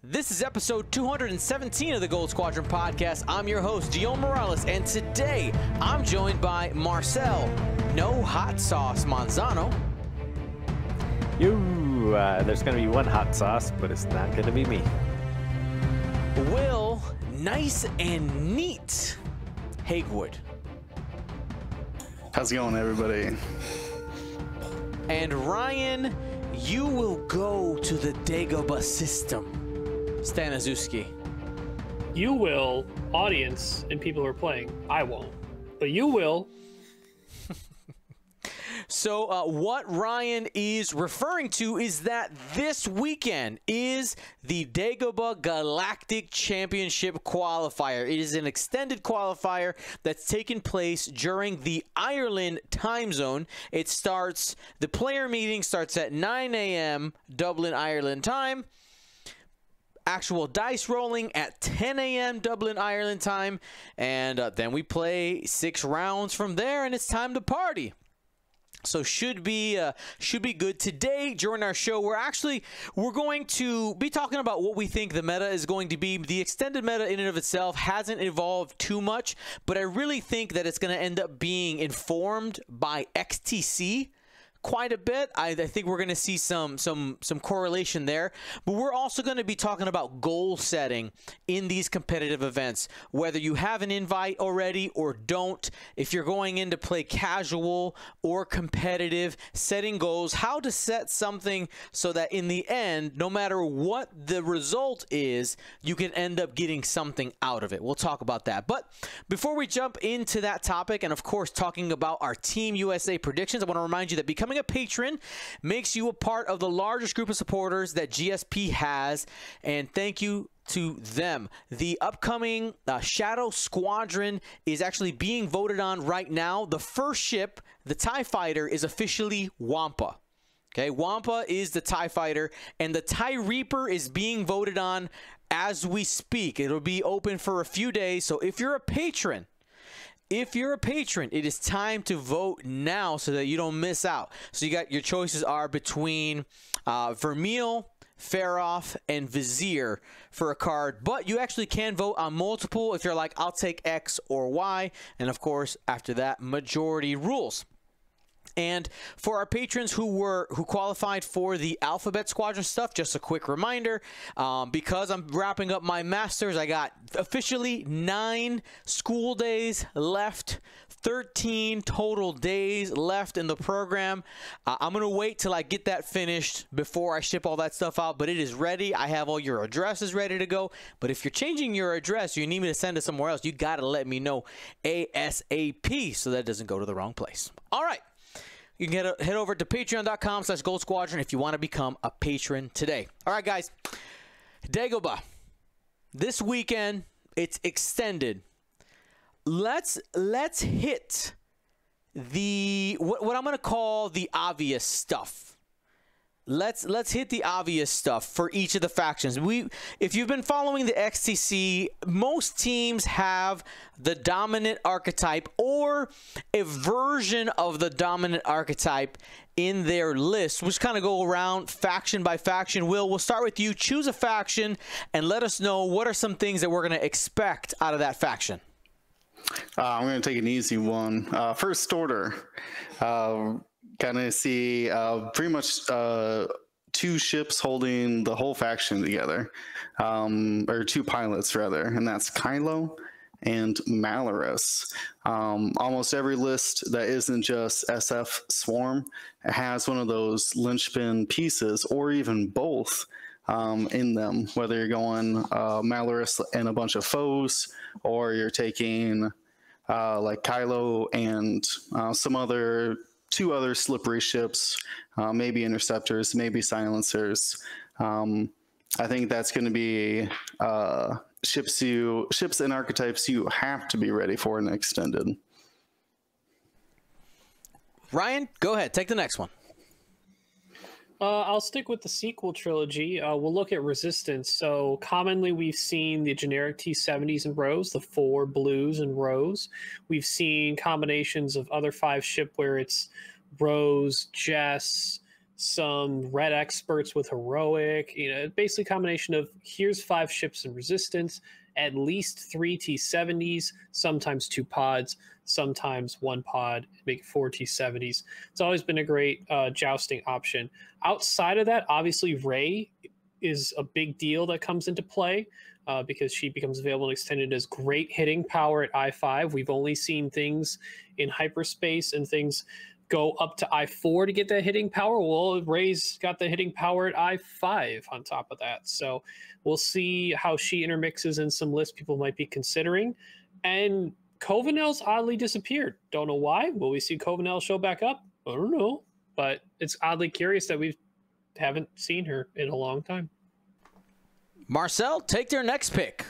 This is episode 217 of the Gold Squadron podcast. I'm your host, Gio Morales, and today I'm joined by Marcel, no hot sauce Manzano. There's going to be one hot sauce, but it's not going to be me. Will, nice and neat Hagewood. How's it going, everybody? And Ryan, you will go to the Dagobah system. Staniszewski. You will, audience and people who are playing. I won't, but you will. So what Ryan is referring to is that this weekend is the Dagobah Galactic Championship qualifier. It is an extended qualifier that's taken place during the Ireland time zone. The player meeting starts at 9 a.m. Dublin, Ireland time. Actual dice rolling at 10 a.m. Dublin, Ireland time. And then we play 6 rounds from there, and it's time to party. So should be good. Today during our show, we're going to be talking about what we think the meta is going to be. The extended meta in and of itself hasn't evolved too much, but I really think that it's going to end up being informed by XTC quite a bit. I think we're going to see some correlation there, but we're also going to be talking about goal setting in these competitive events, whether you have an invite already or don't. If you're going in to play casual or competitive, setting goals, how to set something so that in the end, no matter what the result is, you can end up getting something out of it. We'll talk about that. But before we jump into that topic, and of course talking about our Team USA predictions, I want to remind you that becoming a patron makes you a part of the largest group of supporters that GSP has, and thank you to them. The upcoming Shadow Squadron is actually being voted on right now. The first ship, the TIE Fighter, is officially Wampa. Okay, Wampa is the TIE Fighter, and the TIE Reaper is being voted on as we speak. It'll be open for a few days, so if you're a patron, it is time to vote now so that you don't miss out. So your choices are between Vermeil, Faroff, and Vizier for a card, but you actually can vote on multiple if you're like, I'll take X or Y, and of course, after that, majority rules. And for our patrons who qualified for the Alphabet Squadron stuff, just a quick reminder, because I'm wrapping up my Masters, I got officially 9 school days left, 13 total days left in the program. I'm going to wait till I get that finished before I ship all that stuff out, but it is ready. I have all your addresses ready to go. But if you're changing your address, you need me to send it somewhere else, you got to let me know ASAP so that it doesn't go to the wrong place. All right. You can head over to patreon.com/Gold Squadron if you want to become a patron today. All right, guys. Dagobah. This weekend, it's extended. Let's hit what I'm going to call the obvious stuff. Let's hit the obvious stuff for each of the factions. If you've been following the XTC, most teams have the dominant archetype or a version of the dominant archetype in their list, which kind of go around faction by faction. We'll start with you. Choose a faction and let us know what are some things that we're going to expect out of that faction. I'm going to take an easy one. First order. Kind of see pretty much 2 ships holding the whole faction together, or 2 pilots rather, and that's Kylo and Malarus. Almost every list that isn't just SF Swarm has one of those linchpin pieces, or even both, in them, whether you're going Malarus and a bunch of foes, or you're taking like Kylo and some other 2 other slippery ships, maybe interceptors, maybe silencers. I think that's going to be ships and archetypes you have to be ready for in extended. Ryan, go ahead. Take the next one. I'll stick with the sequel trilogy. We'll look at resistance. So commonly we've seen the generic T-70s and rows, the 4 blues and rows. We've seen combinations of other 5 ship where it's Rose, Jess, some red experts with heroic, basically a combination of here's 5 ships in resistance, at least 3 T-70s, sometimes 2 pods, sometimes 1 pod, make 4 T-70s. It's always been a great jousting option. Outside of that, obviously Rey is a big deal that comes into play because she becomes available and extended as great hitting power at I-5. We've only seen things in hyperspace and things go up to I-4 to get that hitting power. Well, Rey's got the hitting power at I-5 on top of that. So we'll see how she intermixes in some lists people might be considering. And Covenel's oddly disappeared. Don't know why. Will we see Covenel show back up? I don't know. But it's oddly curious that we haven't seen her in a long time. Marcel, take their next pick.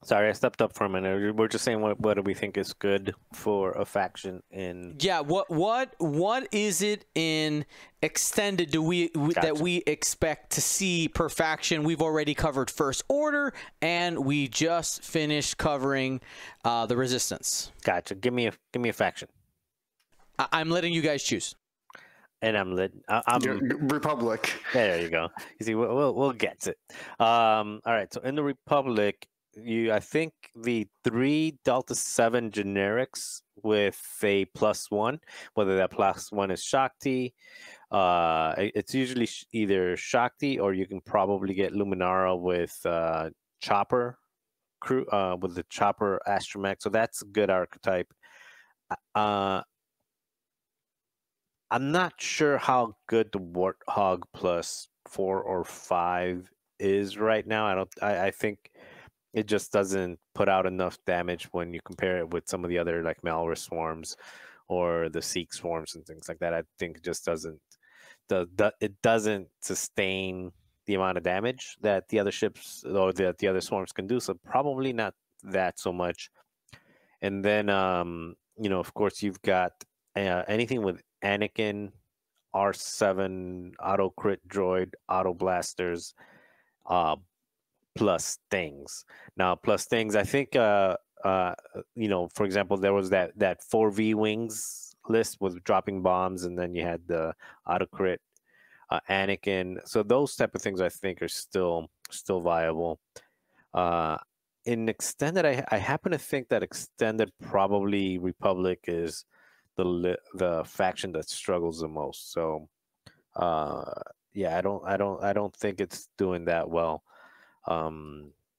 Sorry, I stepped up for a minute. We're just saying what do we think is good for a faction in... Yeah, what is it in extended that we expect to see per faction? We've already covered First Order, and we just finished covering the Resistance. Gotcha. Give me a faction. I'm letting you guys choose. And I'm Republic. There you go. You see, we'll get it. All right. So in the Republic, I think the 3 Delta 7 generics with a +1, whether that +1 is Shakti, it's usually either Shakti or you can probably get Luminara with Chopper crew with the Chopper Astromech. So that's a good archetype. I'm not sure how good the Warthog +4 or 5 is right now. I think it just doesn't put out enough damage when you compare it with some of the other like Malware swarms or the Seek swarms and things like that. I think it just doesn't sustain the amount of damage that the other ships or that the other swarms can do. So probably not that so much. And then of course you've got anything with Anakin, R7, auto crit droid, auto blasters, plus things. Now, plus things, I think, for example, there was that 4V wings list with dropping bombs, and then you had the auto crit Anakin. So those type of things, I think, are still viable. In extended, I happen to think that extended probably Republic is the faction that struggles the most. So, I don't think it's doing that well.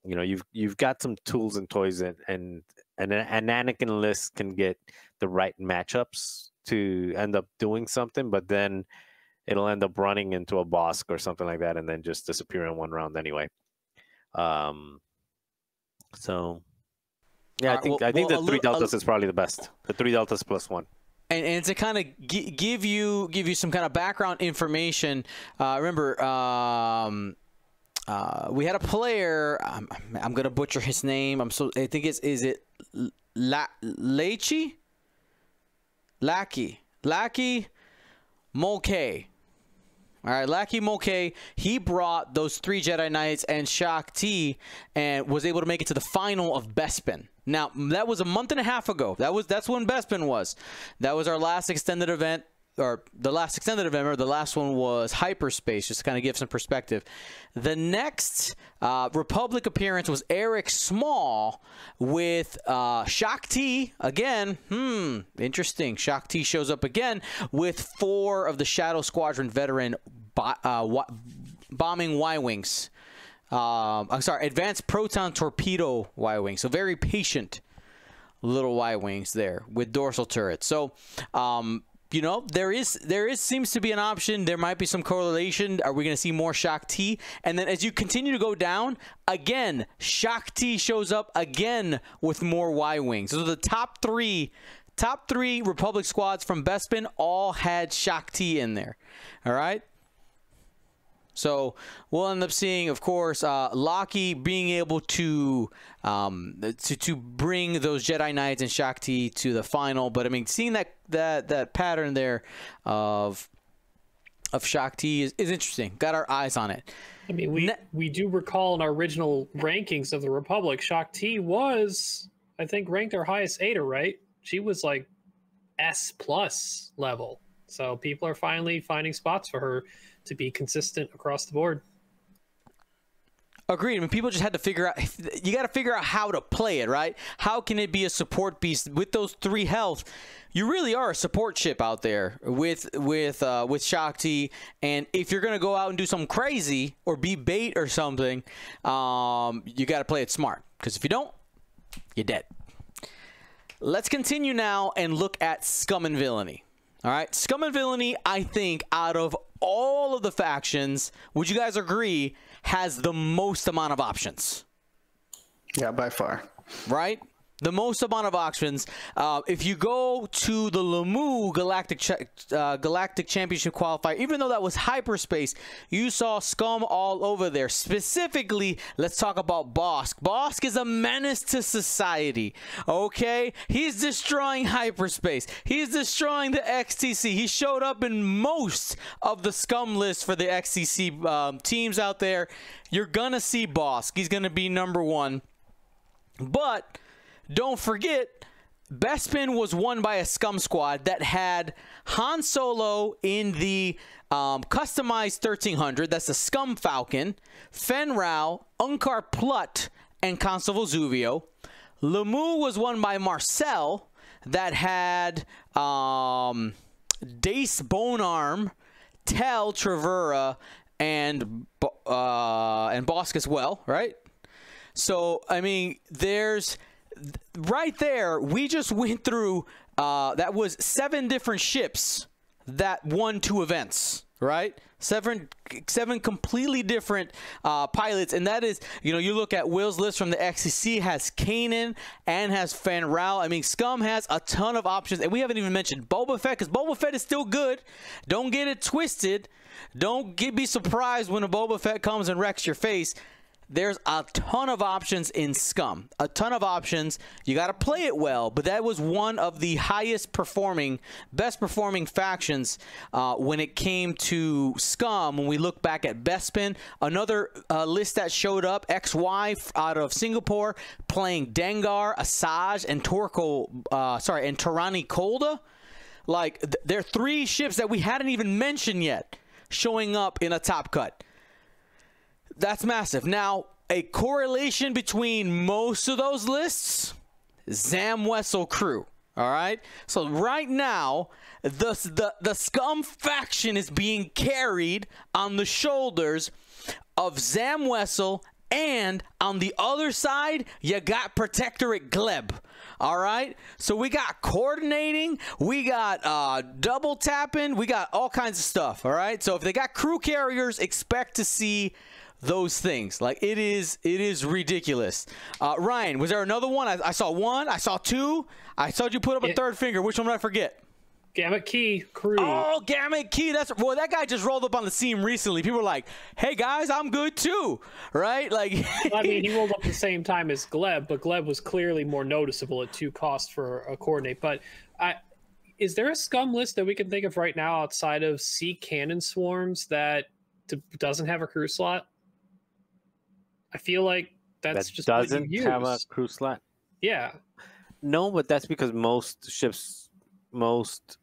You've got some tools and toys, and an Anakin list can get the right matchups to end up doing something, but then it'll end up running into a Bosk or something like that, and then just disappear in one round anyway. So, yeah, I think the 3 deltas is probably the best. The 3 deltas +1. And to kind of give you some kind of background information, remember, we had a player. I'm gonna butcher his name. I think is it Lackey Mulcahy. All right, Lackey Mulcahy, he brought those 3 Jedi Knights and Shakti and was able to make it to the final of Bespin. Now, that was a month and a half ago. That's when Bespin was. That was our last extended event, or the last extended event, or the last one was Hyperspace, just to kind of give some perspective. The next Republic appearance was Eric Small with Shakti. Again, interesting. Shakti shows up again with 4 of the Shadow Squadron veteran bombing Y-Wings. I'm sorry, Advanced Proton Torpedo Y-Wings. So very patient little Y-Wings there with dorsal turrets. So, there seems to be an option. There might be some correlation. Are we going to see more Shakti? And then as you continue to go down, again, Shakti shows up again with more Y-Wings. So the top three Republic squads from Bespin all had Shakti in there. All right? So we'll end up seeing, of course, Locky being able to bring those Jedi Knights and Shakti to the final. But I mean, seeing that pattern there of Shakti is interesting. Got our eyes on it. I mean, we do recall in our original rankings of the Republic, Shakti was, I think, ranked our highest 8er, right? She was like S+ level. So people are finally finding spots for her to be consistent across the board. Agreed. I mean, people just had to figure out, you got to figure out how to play it, right? How can it be a support beast with those 3 health? You really are a support ship out there with Shakti, and if you're gonna go out and do something crazy or be bait or something, you got to play it smart, because if you don't, you're dead. Let's continue now and look at Scum and Villainy. All right, Scum and Villainy, I think, out of all of the factions, would you guys agree, has the most amount of options? Yeah, by far. Right? The most amount of options. If you go to the Lamu Galactic Championship qualifier, even though that was hyperspace, you saw Scum all over there. Specifically, let's talk about Bosk. Bosk is a menace to society. Okay? He's destroying hyperspace. He's destroying the XTC. He showed up in most of the Scum lists for the XTC teams out there. You're going to see Bosk. He's going to be #1. But don't forget, Bespin was won by a Scum squad that had Han Solo in the customized 1300. That's the Scum Falcon, Fen Rao, Unkar Plut, and Constable Zuvio. Lamu was won by Marcel that had Dace Bonearm, Tel Travera, and Bosk as well, right? So, I mean, there's... right there, we just went through, that was 7 different ships that won 2 events, right? Seven completely different pilots, and that is, you know, you look at Will's list from the XCC, has Kanan and has Fan Rao. I mean, Scum has a ton of options, and we haven't even mentioned Boba Fett, because Boba Fett is still good. Don't get it twisted. Don't be surprised when a Boba Fett comes and wrecks your face. There's a ton of options in Scum. A ton of options. You got to play it well, but that was one of the highest performing, best performing factions when it came to Scum. When we look back at Bespin, another list that showed up, XY out of Singapore, playing Dengar, Asajj, and and Tarani Kolda. Like, there are 3 ships that we hadn't even mentioned yet showing up in a top cut. That's massive. Now, a correlation between most of those lists, Zam Wessel crew. All right? So right now, the Scum faction is being carried on the shoulders of Zam Wessel, and on the other side, you got Protectorate Gleb. All right? So we got coordinating, we got double tapping, we got all kinds of stuff. All right? So if they got crew carriers, expect to see those things. Like, it is ridiculous. Ryan, was there another one? I saw 1. I saw 2. I saw you put up a 3rd finger. Which one did I forget? Gamut Key crew. Oh, Gamut Key. That's, boy, that guy just rolled up on the scene recently. People were like, hey guys, I'm good too. Right? Like, I mean, he rolled up at the same time as Gleb, but Gleb was clearly more noticeable at 2 cost for a coordinate. But is there a Scum list that we can think of right now outside of Sea Cannon Swarms that doesn't have a crew slot? I feel like that's just doesn't have a crew slot. Yeah. No, but that's because most ships, most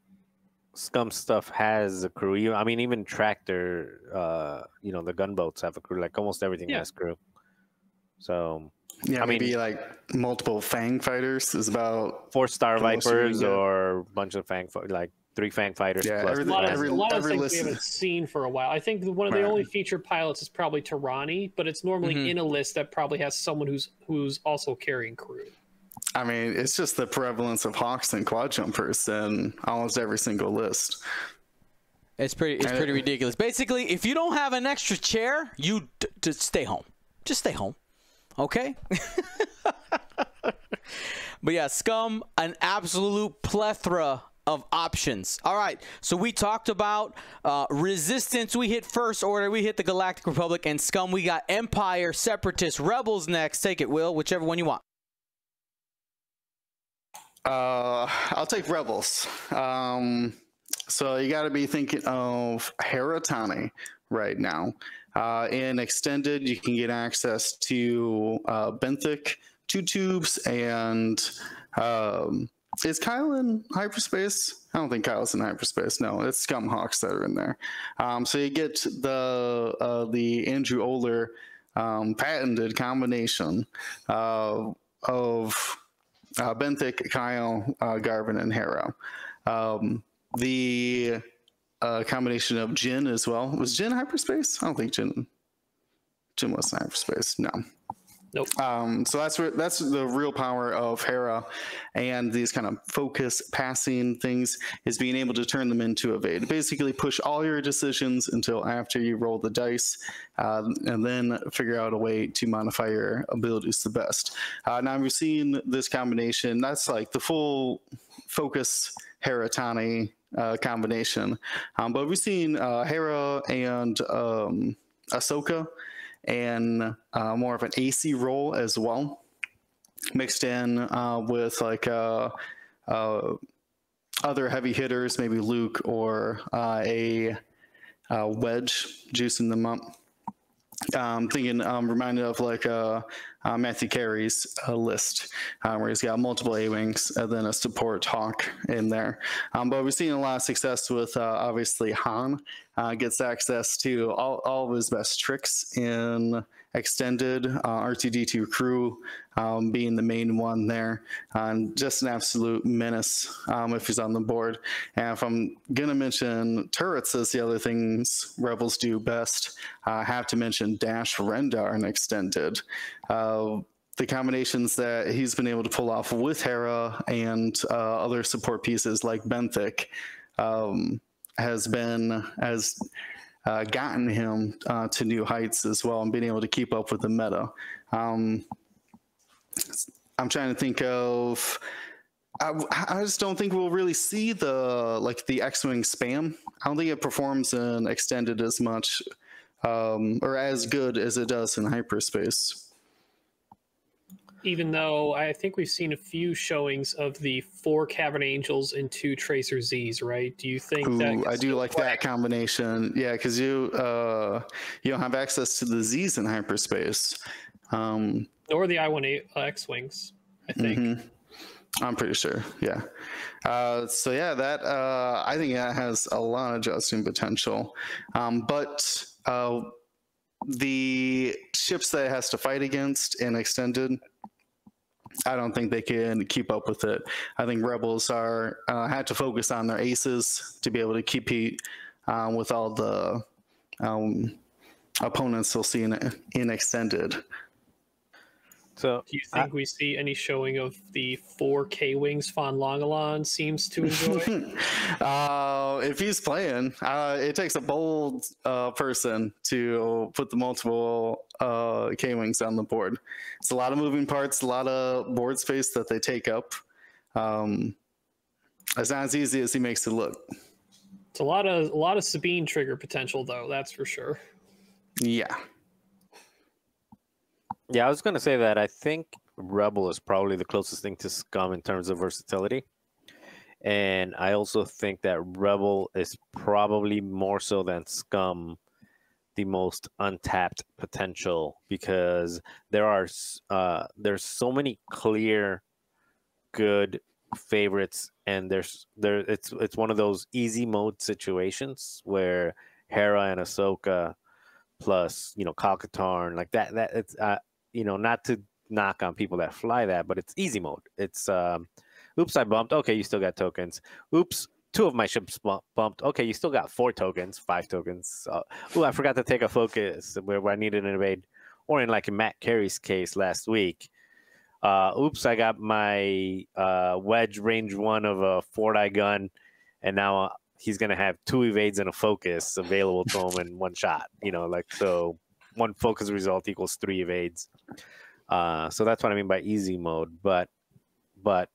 Scum stuff has a crew. I mean, even Tractor, you know, the gunboats have a crew. Like, almost everything has crew. So yeah, I mean, maybe like multiple Fang fighters is about 4 Star Vipers or a bunch of Fang, like 3 Fang fighters. Yeah, plus A lot of things list we haven't seen for a while. I think one of the only featured pilots is probably Tarani, but it's normally in a list that probably has someone who's also carrying crew. I mean, it's just the prevalence of Hawks and quad jumpers in almost every single list. it's pretty ridiculous. Basically, if you don't have an extra chair, you just stay home. Just stay home. Okay? But yeah, Scum, an absolute plethora of options. All right, so we talked about Resistance. We hit First Order. We hit the Galactic Republic. And Scum, we got Empire, Separatists, Rebels next. Take it, Will, whichever one you want. I'll take Rebels. So you got to be thinking of Heratani right now. In Extended, you can get access to Benthic, 2 tubes, and Is Kyle in hyperspace? I don't think Kyle's in hyperspace. No, it's Scumhawks that are in there. So you get the Andrew Oler patented combination of Benthic, Kyle, Garvin, and Hera. The combination of Jin as well. Was Jin hyperspace? I don't think Jin was in hyperspace. No. Nope. So that's the real power of Hera and these kind of focus passing things, is being able to turn them into evade. Basically push all your decisions until after you roll the dice, and then figure out a way to modify your abilities the best. Now we've seen this combination. That's like the full focus Hera Tani combination. But we've seen Hera and Ahsoka and more of an AC role as well, mixed in with like other heavy hitters, maybe Luke or a Wedge juicing them up. Thinking, reminded of like Matthew Carey's list, where he's got multiple A-Wings and then a support Hawk in there. But we've seen a lot of success with obviously Han gets access to all of his best tricks in extended, R2-D2 crew being the main one there. Just an absolute menace if he's on the board. And if I'm going to mention turrets as the other things Rebels do best, I have to mention Dash Rendar in extended. The combinations that he's been able to pull off with Hera and other support pieces like Benthic has gotten him to new heights as well, and being able to keep up with the meta. I'm trying to think of. I just don't think we'll really see the X-wing spam. I don't think it performs in extended as much or as good as it does in hyperspace. Even though I think we've seen a few showings of the 4 Cavern Angels and 2 Tracer Z's, right? Do you think that? I do like that combination. Yeah, because you don't have access to the Z's in hyperspace. Or the I-1 X-Wings, I think. Mm-hmm. I'm pretty sure, yeah. So yeah, that I think that has a lot of adjusting potential. But the ships that it has to fight against in extended, I don't think they can keep up with it. I think Rebels had to focus on their aces to be able to compete with all the opponents they'll see in extended. So, do you think we see any showing of the 4 K-Wings Fon Longalon seems to enjoy? If he's playing, it takes a bold person to put the multiple K-Wings on the board. It's a lot of moving parts, a lot of board space that they take up. It's not as easy as he makes it look. It's a lot of Sabine trigger potential, though, that's for sure. Yeah. Yeah, I was going to say that I think Rebel is probably the closest thing to Scum in terms of versatility. And I also think that Rebel is probably more so than Scum the most untapped potential, because there's so many clear good favorites, and it's one of those easy mode situations where Hera and Ahsoka plus Kal-Katarn, like that it's not to knock on people that fly that, but it's easy mode. It's oops, I bumped. Okay, you still got tokens. Oops, 2 of my ships bumped. Okay, you still got 4 tokens, 5 tokens. I forgot to take a focus where I needed an evade. Or in Matt Carey's case last week. Oops, I got my wedge range 1 of a 4-die gun, and now he's gonna have 2 evades and a focus available to him in one shot. So 1 focus result equals 3 evades. So that's what I mean by easy mode. But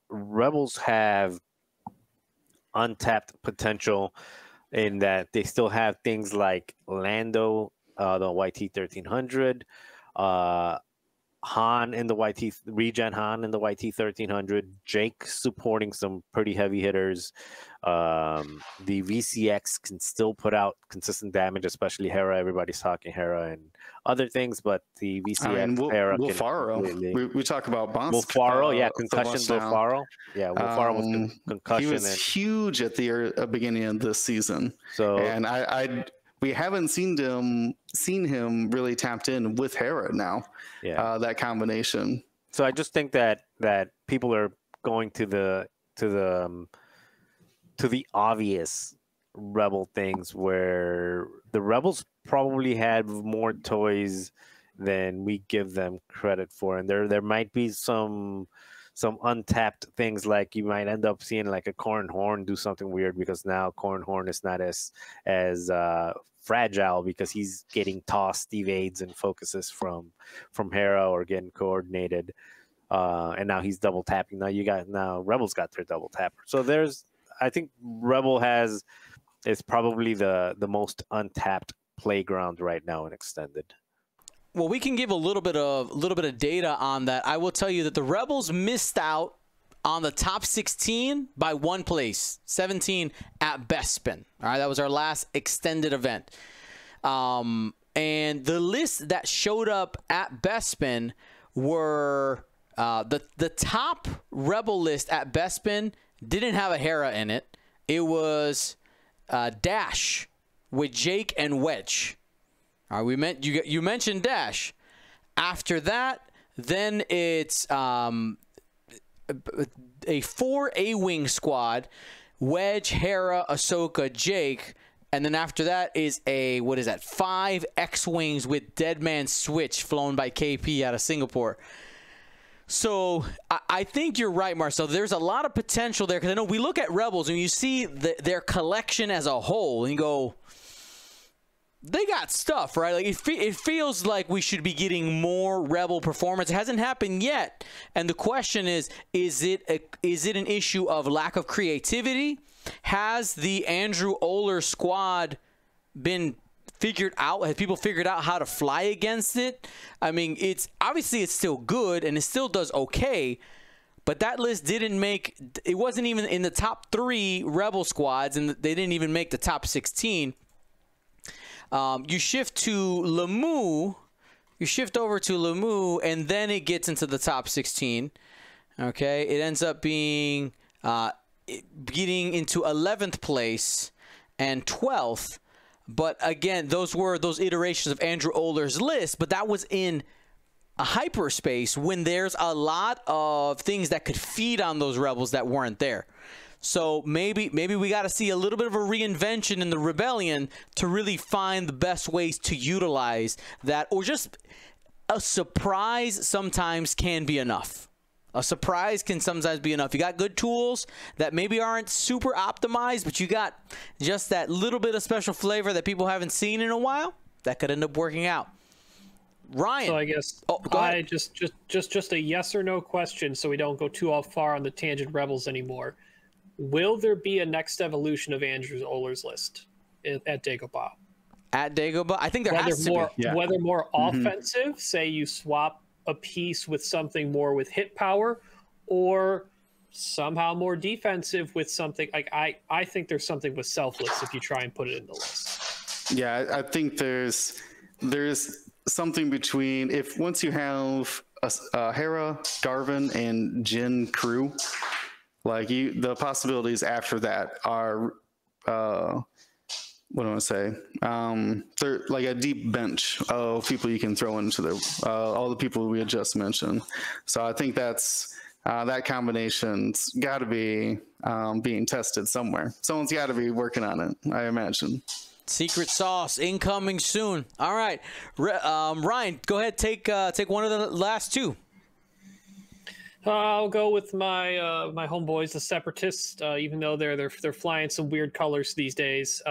Rebels have untapped potential in that they still have things like Lando, the YT-1300, Han in the YT regen Han in the YT 1300. Jake supporting some pretty heavy hitters. The VCX can still put out consistent damage, especially Hera. Everybody's talking Hera and other things, but the VCX Hera can completely... we talk about bombs. Wolfaro, yeah, concussion Wolfaro. Yeah, Wolfaro was concussion. He was huge at the beginning of this season. So, and we haven't seen him really tapped in with Hera now. Yeah, that combination. So I just think that people are going to the obvious Rebel things, where the Rebels probably had more toys than we give them credit for, and there might be some untapped things, like you might end up seeing like a Corran Horn do something weird, because now Corran Horn is not as fragile, because he's getting tossed, evades, and focuses from Hera or getting coordinated, and now he's double tapping. Now Rebels got their double tapper. So I think Rebel is probably the most untapped playground right now in Extended. Well, we can give a little bit of data on that. I will tell you that the Rebels missed out on the top 16 by 1 place, 17 at Bespin. All right, that was our last extended event. And the list that showed up at Bespin were the top Rebel list at Bespin didn't have a Hera in it. It was Dash with Jake and Wedge. All right, you mentioned Dash. After that, then it's a 4 A-Wing squad: Wedge, Hera, Ahsoka, Jake, and then after that is 5 X-Wings with Deadman Switch flown by KP out of Singapore. So I think you're right, Marcel. There's a lot of potential there, because I know we look at Rebels and you see their collection as a whole and you go, they got stuff, right? Like it feels like we should be getting more Rebel performance. It hasn't happened yet, and the question is it an issue of lack of creativity? Has the Andrew Oler squad been figured out? Have people figured out how to fly against it? I mean, it's still good and it still does okay, but that list it wasn't even in the top 3 Rebel squads, and they didn't even make the top 16. You shift to Lamu, and then it gets into the top 16. Okay, it ends up being getting into 11th place and 12th. But again, those were those iterations of Andrew Oler's list, but that was in a hyperspace when there's a lot of things that could feed on those Rebels that weren't there. So maybe we got to see a little bit of a reinvention in the Rebellion to really find the best ways to utilize that, or just a surprise sometimes can be enough. A surprise can sometimes be enough. You got good tools that maybe aren't super optimized, but you got just that little bit of special flavor that people haven't seen in a while that could end up working out. Ryan. So I guess just a yes or no question, so we don't go too far on the tangent Rebels anymore. Will there be a next evolution of Andrew Oler's list at Dagobah? At Dagobah? I think there has to be. Yeah. Whether more offensive, say you swap a piece with something more with hit power, or somehow more defensive with something like I think there's something with selfless if you try and put it in the list. Yeah, I think there's something between, once you have a Hera, Darvin, and Jin crew, like the possibilities after that are what do I want to say? They're like a deep bench of people you can throw into all the people we had just mentioned. So I think that's that combination's got to be being tested somewhere. Someone's got to be working on it, I imagine. Secret sauce incoming soon. All right, Ryan, go ahead, take one of the last 2. I'll go with my my homeboys, the Separatists, even though they're flying some weird colors these days.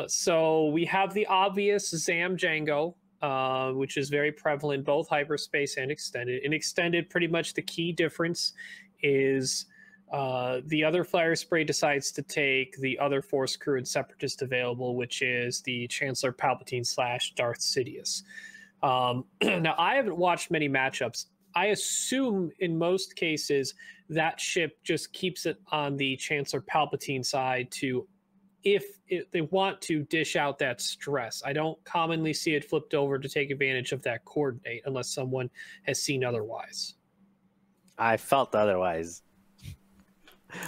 So we have the obvious Zam Jango, which is very prevalent, both hyperspace and extended. In extended, pretty much the key difference is the other flyer spray decides to take the other Force crew and Separatist available, which is the Chancellor Palpatine / Darth Sidious. Now, I haven't watched many matchups. I assume in most cases that ship just keeps it on the Chancellor Palpatine side to, if they want to dish out that stress. I don't commonly see it flipped over to take advantage of that coordinate unless someone has seen otherwise. I felt otherwise.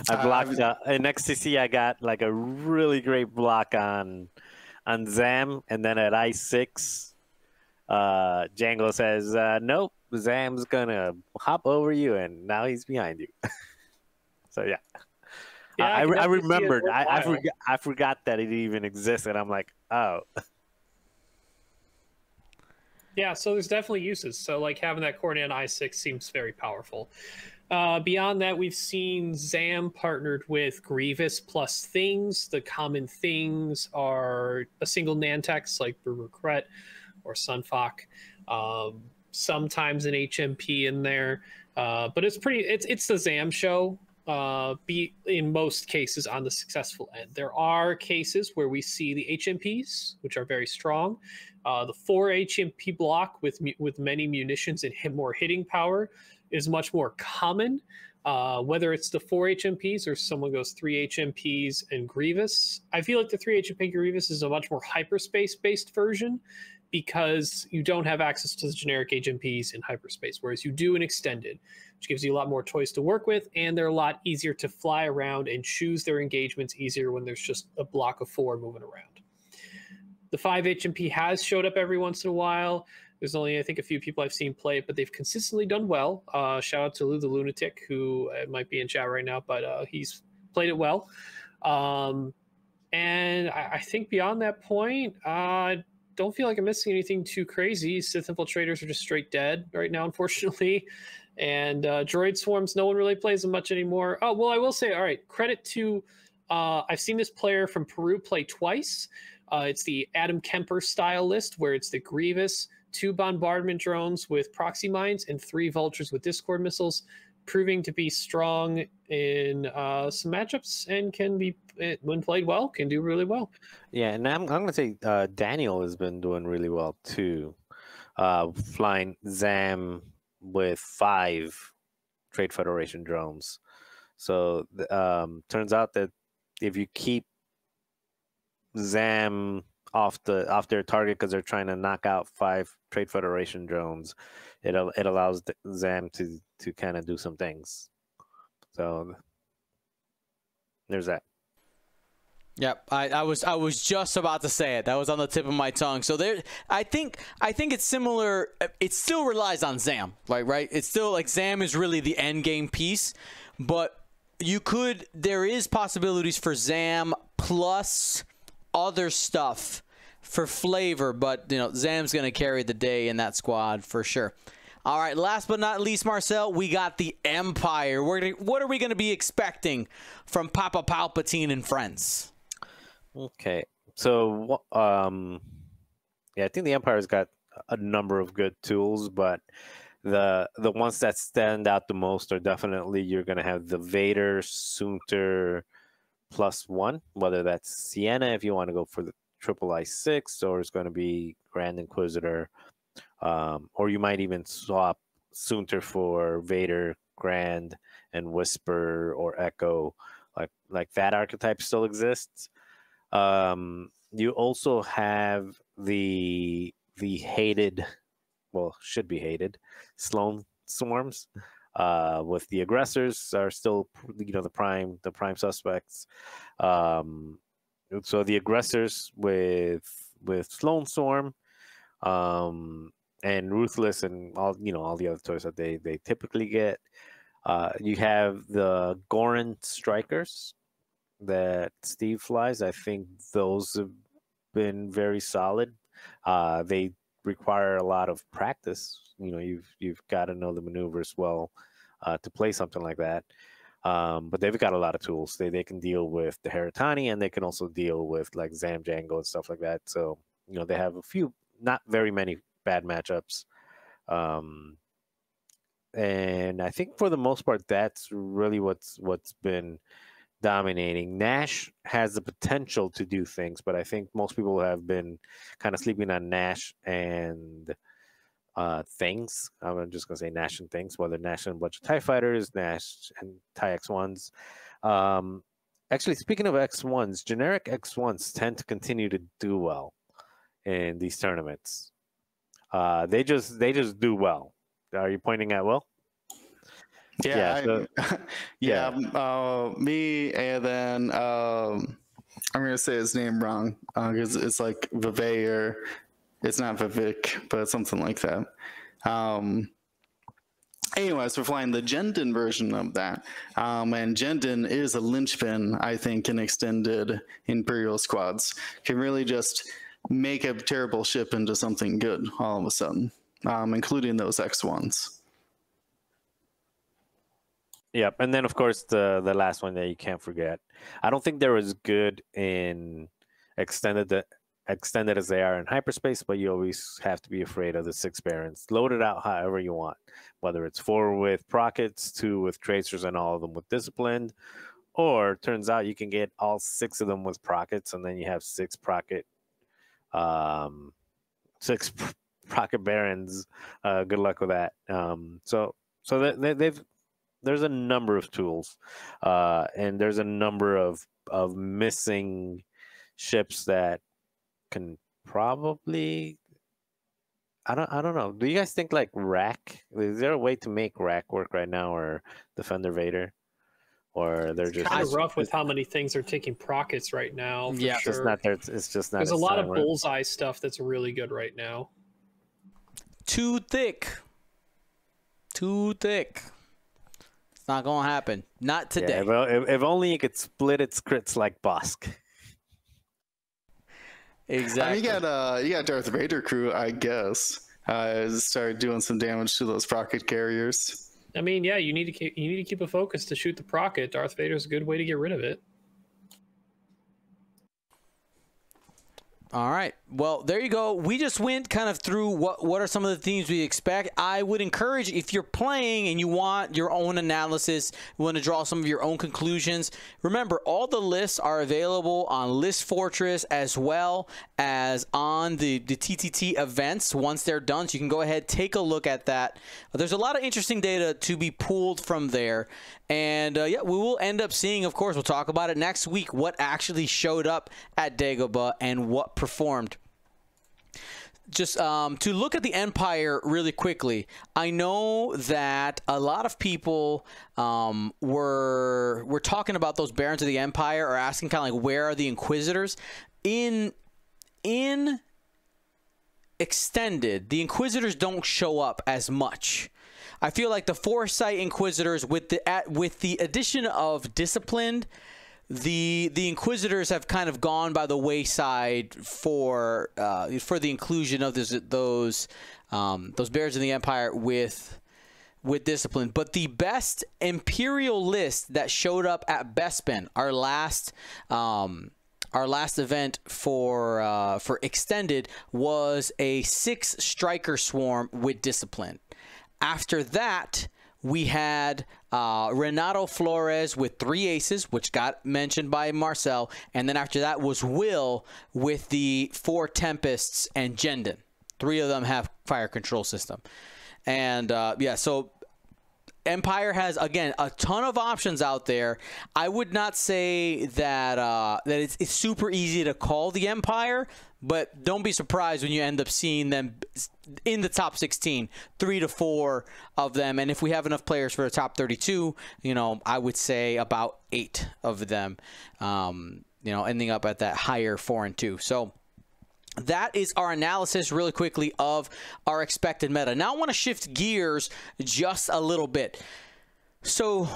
I blocked in XCC. I got like a really great block on Zam, and then at I6, Django says, "Nope, Zam's gonna hop over you," and now he's behind you. So yeah. I remembered. I forgot that it even exists, and I'm like, oh. Yeah, so there's definitely uses. So like having that coordinate on I6 seems very powerful. Beyond that, we've seen Zam partnered with Grievous plus things. The common things are a single Nantex like Brugret or Sunfok. Sometimes an HMP in there, but it's the Zam show. In most cases on the successful end. There are cases where we see the HMPs, which are very strong. The 4 HMP block with many munitions and more hitting power is much more common. Whether it's the 4 HMPs or someone goes 3 HMPs and Grievous. I feel like the 3 HMP Grievous is a much more hyperspace-based version because you don't have access to the generic HMPs in hyperspace, whereas you do in extended, which gives you a lot more toys to work with, and they're a lot easier to fly around and choose their engagements easier when there's just a block of 4 moving around. The 5 HMP has showed up every once in a while. There's only, I think, a few people I've seen play it, but they've consistently done well. Shout out to Lou the Lunatic, who might be in chat right now, but he's played it well. And I think beyond that point, don't feel like I'm missing anything too crazy. Sith infiltrators are just straight dead right now, unfortunately. And droid swarms, no one really plays them much anymore. Oh, well, I will say, all right, credit to, I've seen this player from Peru play twice. It's the Adam Kemper style list where it's the Grievous, 2 bombardment drones with proxy mines, and 3 vultures with Discord missiles, proving to be strong in some matchups and can be, when played well, can do really well. Yeah, and I'm going to say Daniel has been doing really well too, flying Zam with 5 Trade Federation drones. So turns out that if you keep Zam off their target because they're trying to knock out 5 Trade Federation drones, it allows Zam to kind of do some things. So there's that. Yep, I was just about to say it. That was on the tip of my tongue. So there, I think it's similar. It still relies on Zam, right? It's still like Zam is really the end game piece, but there is possibilities for Zam plus other stuff for flavor. But Zam's gonna carry the day in that squad for sure. All right, last but not least, Marcel, we got the Empire. What are we going to be expecting from Papa Palpatine and friends? Okay, so yeah, I think the Empire's got a number of good tools, but the ones that stand out the most are definitely you're going to have the Vader Soontir +1, whether that's Sienna if you want to go for the triple I6, or it's going to be Grand Inquisitor. Or you might even swap Soontir for Vader, Grand, and Whisper or Echo. Like that archetype still exists. You also have the hated, well, should be hated, Sloan swarms. With the aggressors are still, the prime suspects. So the aggressors with Sloan Swarm. And Ruthless and all the other toys that they typically get. You have the Goran Strikers that Steve flies. I think those have been very solid. They require a lot of practice. You've got to know the maneuvers well to play something like that. But they've got a lot of tools. They can deal with the Heratani, and they can also deal with like Zam Django and stuff like that. So they have a few, not very many bad matchups, and I think for the most part that's really what's been dominating. Nash has the potential to do things, but I think most people have been kind of sleeping on Nash and things. I'm just gonna say Nash and things, whether Nash and a bunch of TIE fighters, Nash and TIE X1s. Actually, speaking of X1s, generic X1s tend to continue to do well in these tournaments. They just do well. Are you pointing at Will? Yeah, Yeah, me, and then I'm gonna say his name wrong because it's like Vivek, or it's not Vivek, but something like that. Anyways, we're flying the Jendon version of that, and Jendon is a linchpin, I think, in extended Imperial squads. Can really just make a terrible ship into something good all of a sudden, including those X1s. Yep, and then of course the last one that you can't forget. I don't think they're as good in extended as they are in hyperspace, but you always have to be afraid of the 6 Barons. Load it out however you want, whether it's 4 with Prockets, 2 with Tracers, and all of them with Disciplined, or turns out you can get all 6 of them with Prockets, and then you have 6 Procket Barons. Good luck with that. So there's a number of tools, and there's a number of missing ships that can probably, I don't know. Do you guys think like Rack? Is there a way to make Rack work right now, or Defender Vader, or they're just kind of rough with how many things are taking Prockets right now? For Yeah, sure. just not there. It's just not. There's a its lot time, of right? bullseye stuff that's really good right now. Too thick. It's not gonna happen. Not today. Yeah, well, if only you could split its crits like Bosk. Exactly. I mean, you got Darth Vader crew, I guess. Started doing some damage to those Procket carriers. I mean, yeah, you need to keep a focus to shoot the Procket. Darth Vader's a good way to get rid of it. All right. Well, there you go. We just went kind of through what are some of the themes we expect. I would encourage, if you're playing and you want your own analysis, you want to draw some of your own conclusions, remember, all the lists are available on List Fortress as well as on the TTT events once they're done. So you can go ahead, take a look at that. There's a lot of interesting data to be pulled from there. And yeah, we will end up seeing, of course, we'll talk about it next week, what actually showed up at Dagobah and what performed. Just to look at the Empire really quickly, I know that a lot of people were talking about those Barons of the Empire, or asking kind of like, where are the Inquisitors? In Extended, the Inquisitors don't show up as much. I feel like the Foresight Inquisitors, with the addition of Disciplined, the Inquisitors have kind of gone by the wayside for the inclusion of those Barons of the Empire with Discipline. But the best Imperial list that showed up at Bespin, our last event for Extended, was a 6 Striker Swarm with Discipline. After that, we had Renato Flores with 3 Aces, which got mentioned by Marcel. And then after that was Will with the 4 Tempests and Jendon. 3 of them have fire control system. And yeah, so Empire has, again, a ton of options out there. I would not say that it's super easy to call the Empire, but don't be surprised when you end up seeing them in the top 16, 3 to 4 of them. And if we have enough players for the top 32, I would say about 8 of them, ending up at that higher 4 and 2. So that is our analysis really quickly of our expected meta. Now I want to shift gears just a little bit. So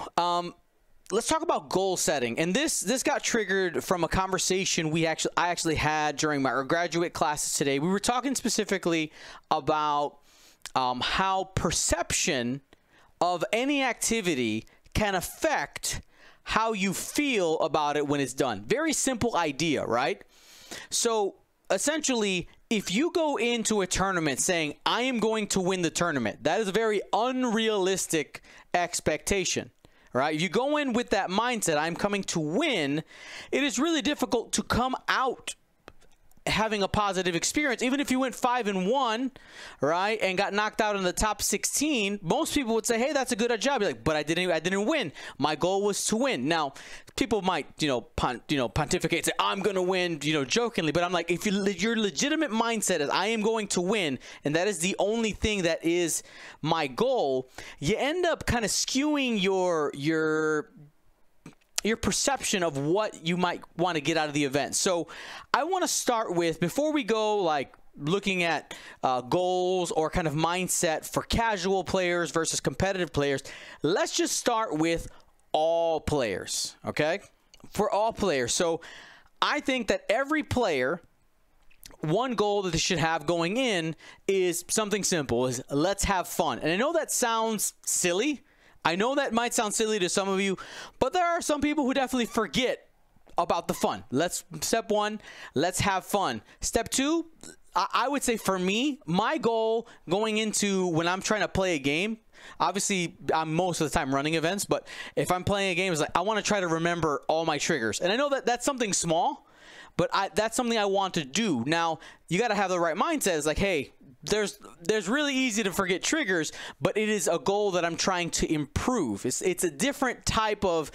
let's talk about goal setting. And this got triggered from a conversation I actually had during my graduate classes today. We were talking specifically about how perception of any activity can affect how you feel about it when it's done. Very simple idea, right? So essentially, if you go into a tournament saying, I am going to win the tournament, that is a very unrealistic expectation, right? If you go in with that mindset, I'm coming to win, it is really difficult to come out having a positive experience. Even if you went 5-1, right, and got knocked out in the top 16, most people would say, hey, that's a good job. You're like, but I didn't win. My goal was to win. Now, people might, pontificate, say, I'm going to win, jokingly, but I'm like, if your legitimate mindset is I am going to win, and that is the only thing that is my goal, you end up kind of skewing your perception of what you might want to get out of the event. So I want to start with, before we go like looking at goals or kind of mindset for casual players versus competitive players, let's just start with all players, okay? For all players. So I think that every player, one goal that they should have going in is something simple, is let's have fun. And I know that sounds silly. I know that might sound silly to some of you, but there are some people who definitely forget about the fun. Step one, let's have fun. Step two, I would say for me, my goal going into when I'm trying to play a game, obviously I'm most of the time running events, but if I'm playing a game, it's like I want to try to remember all my triggers. And I know that that's something small, but that's something I want to do. Now, you got to have the right mindset. It's like, hey, there's really easy to forget triggers, but it is a goal that I'm trying to improve. It's a different type of,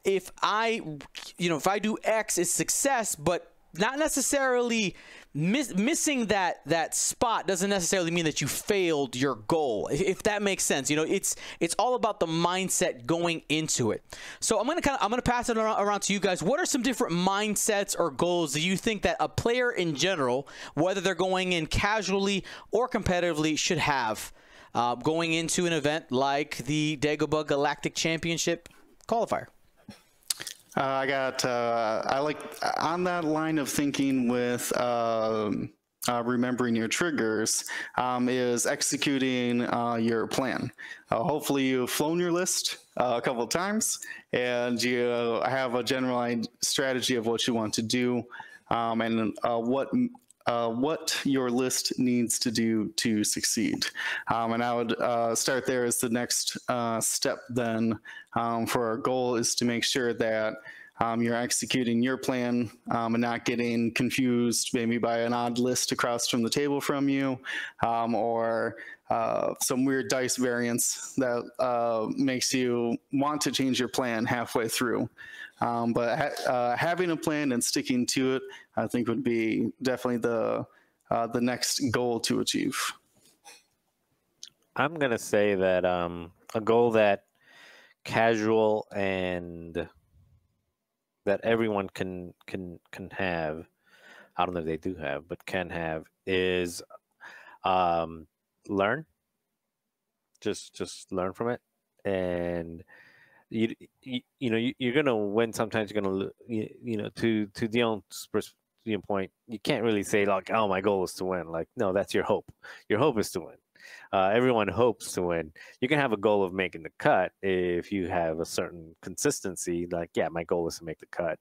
if I do X, it's success, but not necessarily missing that spot doesn't necessarily mean that you failed your goal, if that makes sense. It's all about the mindset going into it. So I'm gonna pass it around to you guys. What are some different mindsets or goals that you think that a player in general, whether they're going in casually or competitively, should have going into an event like the Dagobah Galactic Championship qualifier? I like on that line of thinking with remembering your triggers is executing your plan. Hopefully you've flown your list a couple of times and you have a general strategy of what you want to do and what your list needs to do to succeed. And I would start there as the next step then for our goal is to make sure that you're executing your plan and not getting confused maybe by an odd list across from the table from you or some weird dice variance that makes you want to change your plan halfway through. But having a plan and sticking to it, I think would be definitely the next goal to achieve. I'm gonna say that a goal that casual and that everyone can have, I don't know if they do have, but can have, is learn. Just learn from it, and you're gonna win. Sometimes you're gonna to Dion's point. You can't really say like, oh, my goal is to win. Like, no, that's your hope. Your hope is to win. Everyone hopes to win. You can have a goal of making the cut if you have a certain consistency. Like, yeah, my goal is to make the cut.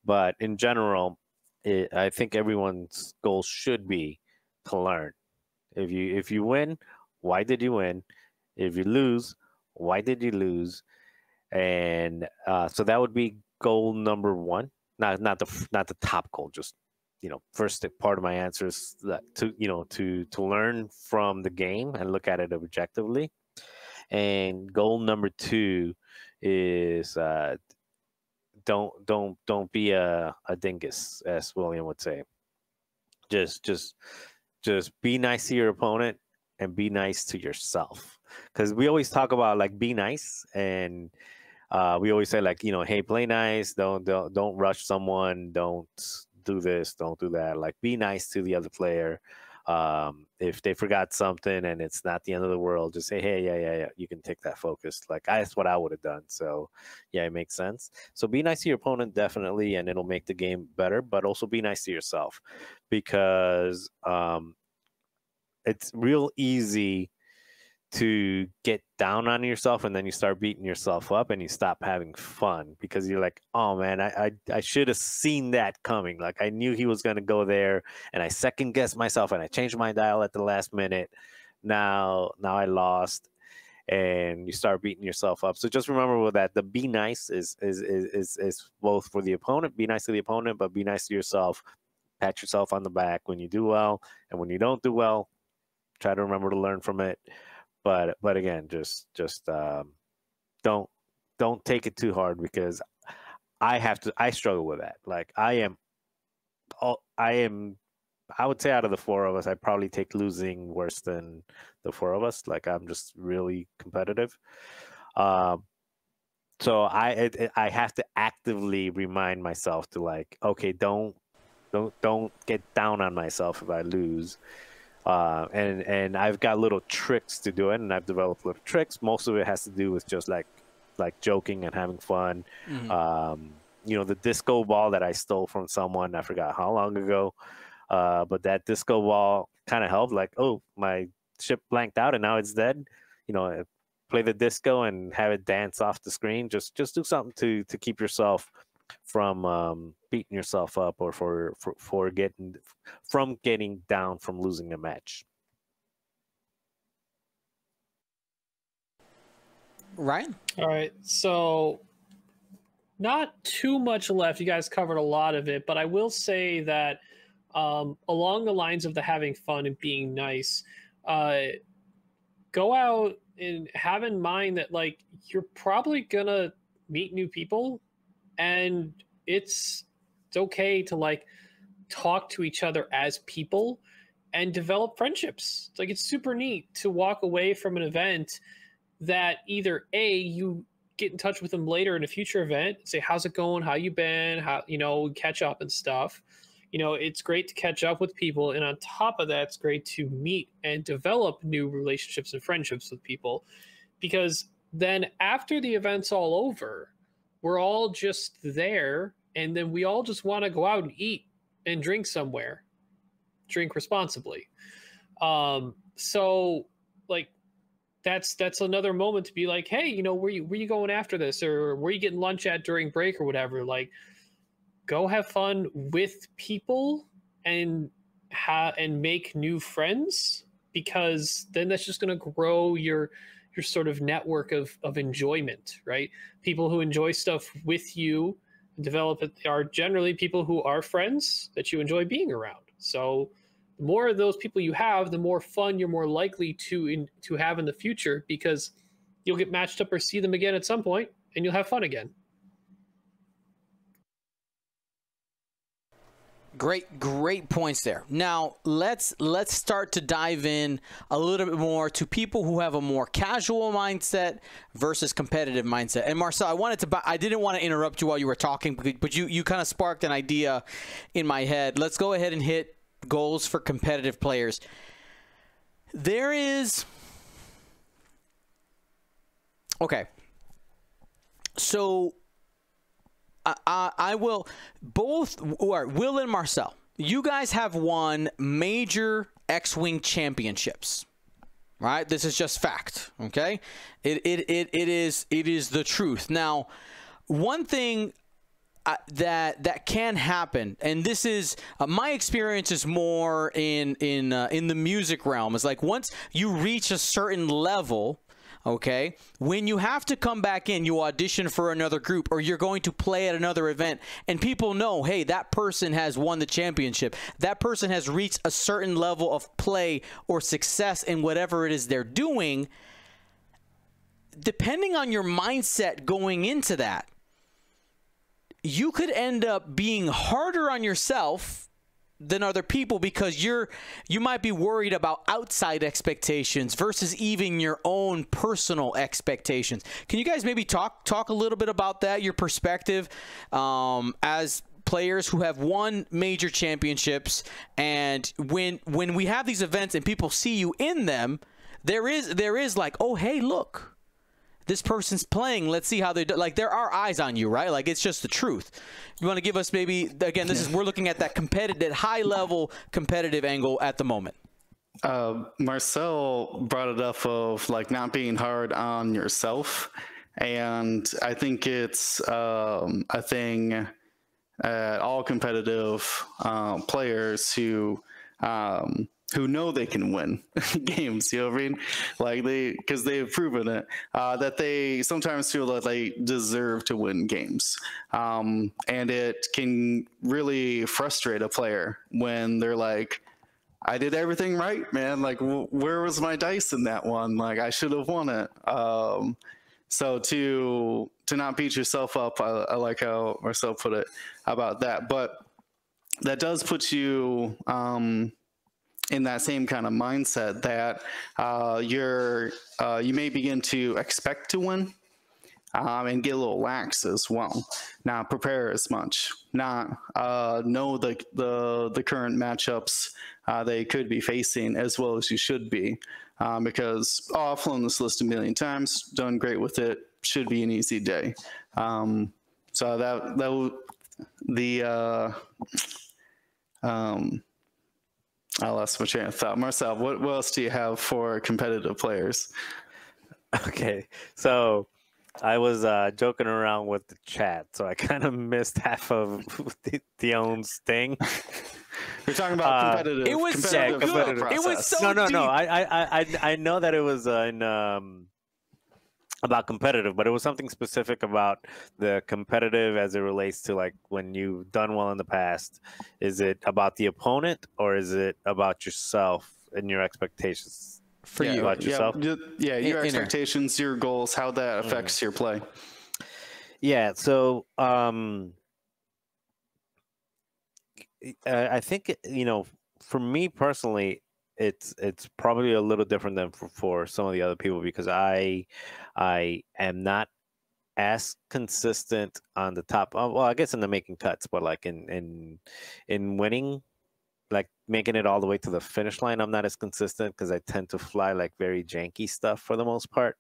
But in general, I think everyone's goal should be to learn. If you win, why did you win? If you lose, why did you lose? And so that would be goal number one. Not the top goal. Just first part of my answer is that to learn from the game and look at it objectively. And goal number two is don't be a dingus, as William would say. Just be nice to your opponent and be nice to yourself. Because we always talk about like be nice, and we always say like hey, play nice, don't rush someone, don't do this, don't do that. Like, be nice to the other player. If they forgot something and it's not the end of the world, just say, hey, yeah, you can take that focus. Like, that's what I would have done. So yeah, it makes sense. So be nice to your opponent, definitely, and it'll make the game better, but also be nice to yourself, because it's real easy to get down on yourself, and then you start beating yourself up and you stop having fun because you're like, oh man, I should have seen that coming. Like, I knew he was going to go there, and I second guessed myself, and I changed my dial at the last minute. Now I lost, and you start beating yourself up. So just remember that the be nice is both for the opponent. Be nice to the opponent, but be nice to yourself. pat yourself on the back when you do well, and when you don't do well, try to remember to learn from it. But again, just don't take it too hard, because I struggle with that. Like I would say out of the four of us, I probably take losing worse than the four of us. Like I'm just really competitive. So I have to actively remind myself to, like, okay, don't get down on myself if I lose. And I've got little tricks to do it, and I've developed little tricks. Most of it has to do with just like joking and having fun. You know, the disco ball that I stole from someone, I forgot how long ago, but that disco ball kind of helped. Like, oh, my ship blanked out and now it's dead. You know, play the disco and have it dance off the screen. Just do something to keep yourself from beating yourself up, or for getting down from losing a match. Ryan? All right, so not too much left. You guys covered a lot of it, but I will say that along the lines of the having fun and being nice, go out and have in mind that, like, you're probably gonna meet new people, and it's okay to, like, talk to each other as people and develop friendships. It's like, it's super neat to walk away from an event that either you get in touch with them later in a future event, say, how's it going? How you been? How, catch up and stuff. It's great to catch up with people. And on top of that, it's great to meet and develop new relationships and friendships with people, because then after the event's all over, we're all just there. And then we all just want to go out and eat and drink somewhere, drink responsibly. So like, that's another moment to be like, hey, where you going after this, or where you getting lunch at during break or whatever. Like, go have fun with people and make new friends, because then that's just going to grow your sort of network of enjoyment, right? People who enjoy stuff with you and develop it are generally people who are friends that you enjoy being around. So the more of those people you have, the more fun you're more likely to have in the future, because you'll get matched up or see them again at some point, and you'll have fun again. Great points there. Now let's start to dive in a little bit more to people who have a more casual mindset versus competitive mindset. And Marcel, I didn't want to interrupt you while you were talking, but you kind of sparked an idea in my head. Let's go ahead and hit goals for competitive players. There is, okay, so I will, both, or Will and Marcel, you guys have won major X-Wing championships, right? This is just fact, okay? It is the truth. Now, one thing that can happen, and this is my experience is more in the music realm, is like, once you reach a certain level, okay, when you have to come back in, you audition for another group, or you're going to play at another event, and people know, hey, that person has won the championship, that person has reached a certain level of play or success in whatever it is they're doing. Depending on your mindset going into that, you could end up being harder on yourself than other people, because you might be worried about outside expectations versus even your own personal expectations. Can you guys maybe talk a little bit about that, your perspective as players who have won major championships, and when we have these events and people see you in them, there is like, oh, hey, look, this person's playing, let's see how they do. Like, there are eyes on you, right? Like, it's just the truth. You want to give us maybe, again, we're looking at that competitive, high level competitive angle at the moment. Marcel brought it up of, like, not being hard on yourself. And I think it's a thing at all competitive players who who know they can win games. You know what I mean? Like because they've proven it, that they sometimes feel that they deserve to win games. And it can really frustrate a player when they're like, I did everything right, man. Like, where was my dice in that one? Like, I should have won it. So to not beat yourself up, I like how Marcel put it about that. But that does put you in that same kind of mindset that you may begin to expect to win, and get a little lax as well. Not prepare as much. Not know the current matchups they could be facing as well as you should be, because I've flown this list a million times, done great with it. Should be an easy day. So I lost my train of thought. Marcel, what else do you have for competitive players? Okay, so I was joking around with the chat, so I kind of missed half of Theon's thing. You're talking about competitive. It was so good. It was so No. deep. I know that it was about competitive, but it was something specific about the competitive as it relates to like when you've done well in the past. Is it about the opponent or is it about yourself and your expectations For you. about yourself? Yeah, your expectations, your goals, how that affects your play. Yeah, so I think for me personally, it's probably a little different than for some of the other people because I am not as consistent on the top. Well, I guess in the making cuts, but like in winning, like making it all the way to the finish line, I'm not as consistent because I tend to fly like very janky stuff for the most part.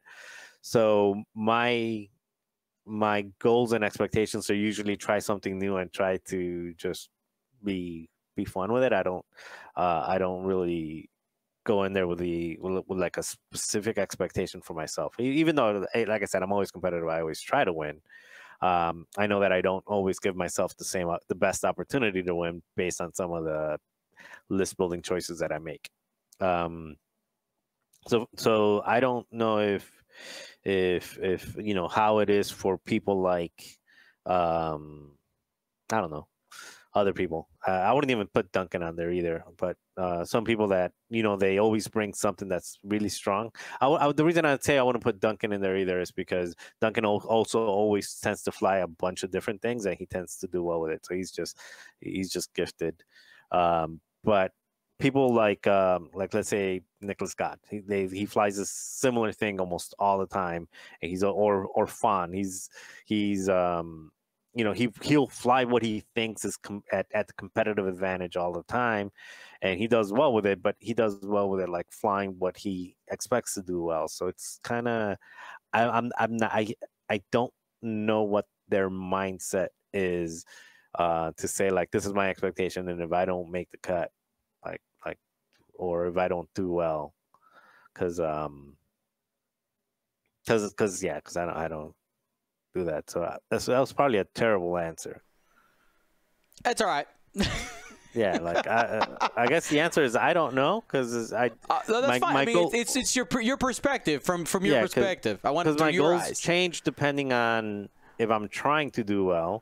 So my goals and expectations are usually try something new and try to just be fun with it. I don't really go in there with like a specific expectation for myself. Even though, like I said, I'm always competitive. I always try to win. I know that I don't always give myself the best opportunity to win based on some of the list building choices that I make. So I don't know if how it is for people like I don't know, other people. I wouldn't even put Duncan on there either, but some people that they always bring something that's really strong. The reason I'd say I wouldn't put Duncan in there either is because Duncan also always tends to fly a bunch of different things and he tends to do well with it. So he's just gifted. But people like let's say Nicholas Scott, he flies a similar thing almost all the time, and he's or Fawn. He'll fly what he thinks is at the competitive advantage all the time, and he does well with it. But he does well with it like flying what he expects to do well. So it's kind of I don't know what their mindset is to say like this is my expectation, and if I don't make the cut, or if I don't do well, because I don't do that. So that was probably a terrible answer. That's all right. Yeah, like I guess the answer is I don't know because that's fine. I mean, it's your perspective from your perspective. I want to my your goals eyes. change depending on if I'm trying to do well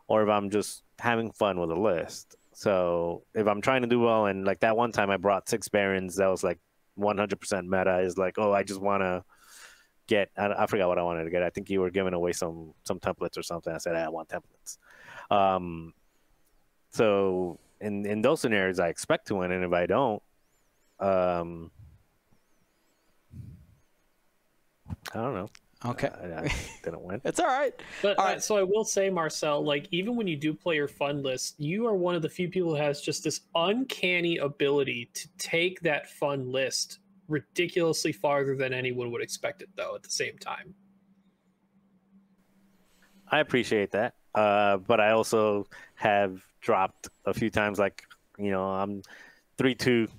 or if I'm just having fun with a list. So if I'm trying to do well, and like that one time I brought 6 Barons, that was like 100% meta. Is like, oh, I just want to get. I forgot what I wanted to get. I think you were giving away some templates or something. I said I want templates. So in those scenarios, I expect to win, and if I don't, I don't know. Okay. I didn't win. It's all right. But all right. So I will say, Marcel, like even when you do play your fun list, you are one of the few people who has just this uncanny ability to take that fun list ridiculously farther than anyone would expect it, though, at the same time. I appreciate that. But I also have dropped a few times, like, I'm 3-2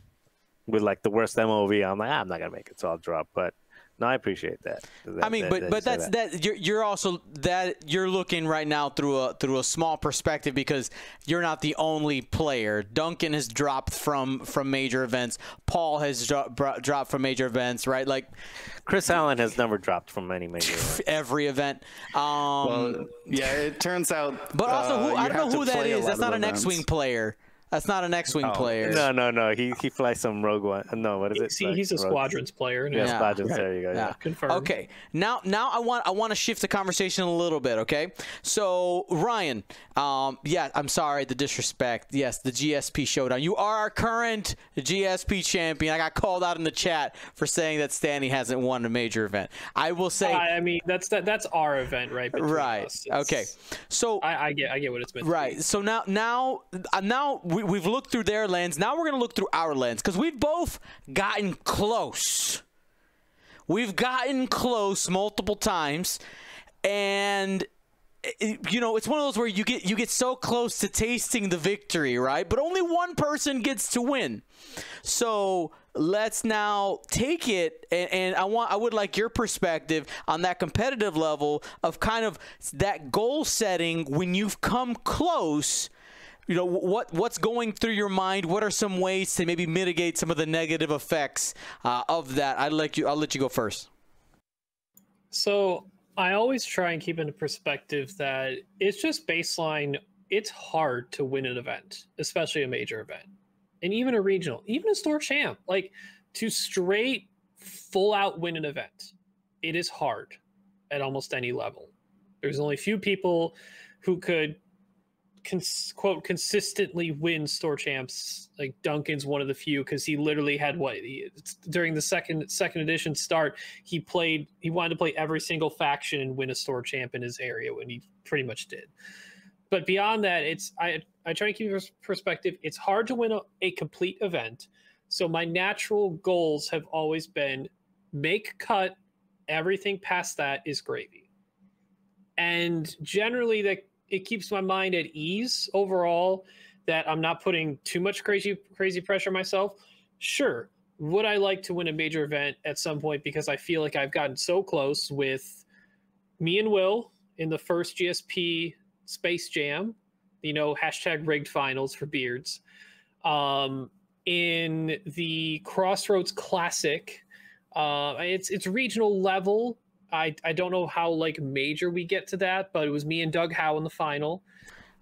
with like the worst MOV. I'm like, I'm not going to make it, so I'll drop. But No, I appreciate that. I mean, but that's that. You're also that you're looking right now through a small perspective because you're not the only player. Duncan has dropped from major events. Paul has dropped from major events, right? Like Chris Allen has never dropped from any major event. Every event. Well, yeah, it turns out. But also, I don't know who that is. That's not an events. X-wing player. That's not an X-wing player. No. He flies some Rogue One. No, what is it? See, he's a Squadrons player. Yeah, Squadrons. There you go. Yeah. Confirmed. Okay. Now I want to shift the conversation a little bit. Okay. So Ryan, yeah, I'm sorry the disrespect. Yes, the GSP showdown. You are our current GSP champion. I got called out in the chat for saying that Stanley hasn't won a major event. I will say. I mean, that's our event, right? Right. Okay. So I get what it's meant. Right. To be. So now we've looked through their lens. Now we're going to look through our lens because we've both gotten close. We've gotten close multiple times, and you know it's one of those where you get so close to tasting the victory, right? But only one person gets to win. So let's now take it, and I would like your perspective on that competitive level of kind of that goal setting when you've come close. You know, what's going through your mind? What are some ways to maybe mitigate some of the negative effects of that? I'll let you go first. So I always try and keep into perspective that it's just baseline. It's hard to win an event, especially a major event, and even a regional, even a store champ. Like to straight full out win an event, it is hard at almost any level. There's only a few people who could quote consistently win store champs. Like Duncan's one of the few because he literally had during the second edition start he wanted to play every single faction and win a store champ in his area when he pretty much did. But beyond that, I try to keep perspective. It's hard to win a complete event, so my natural goals have always been make cut. Everything past that is gravy, and generally it keeps my mind at ease overall that I'm not putting too much crazy pressure on myself. Sure, would I like to win a major event at some point because I feel like I've gotten so close with me and Will in the first GSP Space Jam, you know, #rigged finals for beards. In the Crossroads Classic, it's regional level. I don't know how like major we get to that, but it was me and Doug Howe in the final.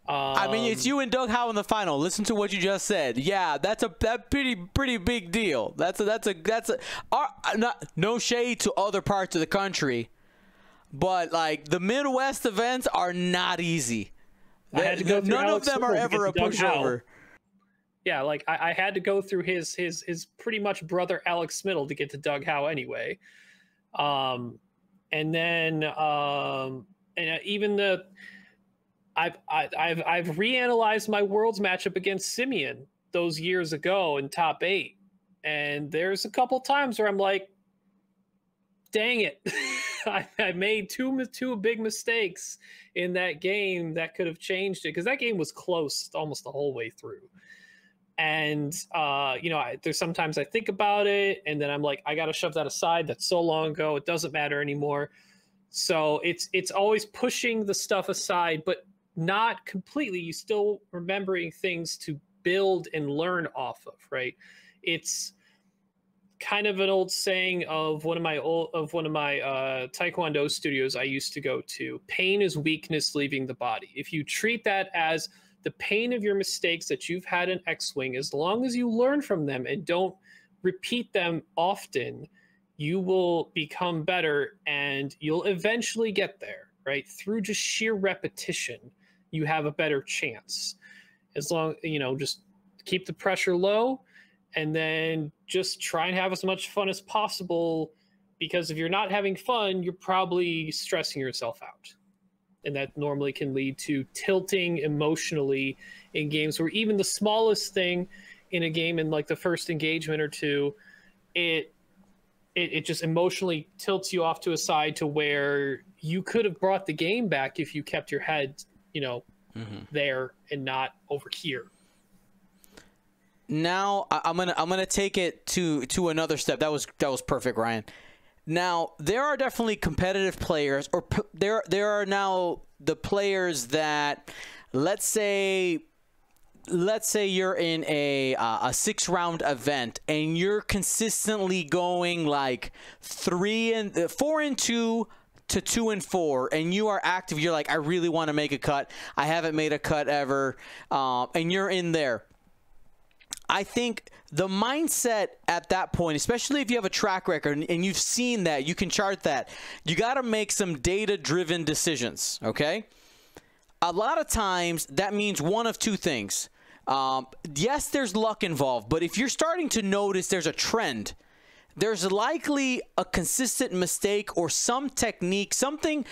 I mean, it's you and Doug Howe in the final. Listen to what you just said. Yeah, that's pretty big deal. No shade to other parts of the country, but like the Midwest events are not easy. None of them are ever a pushover. Yeah, like I had to go through his pretty much brother Alex Smittle to get to Doug Howe anyway. And then even I've reanalyzed my Worlds matchup against Simeon those years ago in top 8, and there's a couple times where I'm like, dang it, I made two big mistakes in that game that could have changed it because that game was close almost the whole way through. And you know, there's sometimes I think about it and then I'm like, I got to shove that aside. That's so long ago. It doesn't matter anymore. So it's always pushing the stuff aside, but not completely. You still remembering things to build and learn off of, right? It's kind of an old saying of one of my Taekwondo studios I used to go to. Pain is weakness leaving the body. If you treat that as the pain of your mistakes that you've had in X-Wing, as long as you learn from them and don't repeat them often, you will become better and you'll eventually get there, right? Through just sheer repetition, you have a better chance. As long, you know, just keep the pressure low and then just try and have as much fun as possible, because if you're not having fun, you're probably stressing yourself out. And that normally can lead to tilting emotionally in games where even the smallest thing in a game, in like the first engagement or two, it just emotionally tilts you off to a side to where you could have brought the game back if you kept your head, you know, there and not over here. Now I'm gonna take it to another step. That was perfect, Ryan. Now, there are definitely competitive players, or there are now the players that, let's say you're in a 6-round event and you're consistently going like 4-2 to 2-4, and you are active. You're like, I really want to make a cut. I haven't made a cut ever, and you're in there. I think the mindset at that point, especially if you have a track record and you've seen that, you can chart that, you got to make some data-driven decisions, okay? A lot of times that means one of two things. Yes, there's luck involved, but if you're starting to notice there's a trend, there's likely a consistent mistake or some technique, something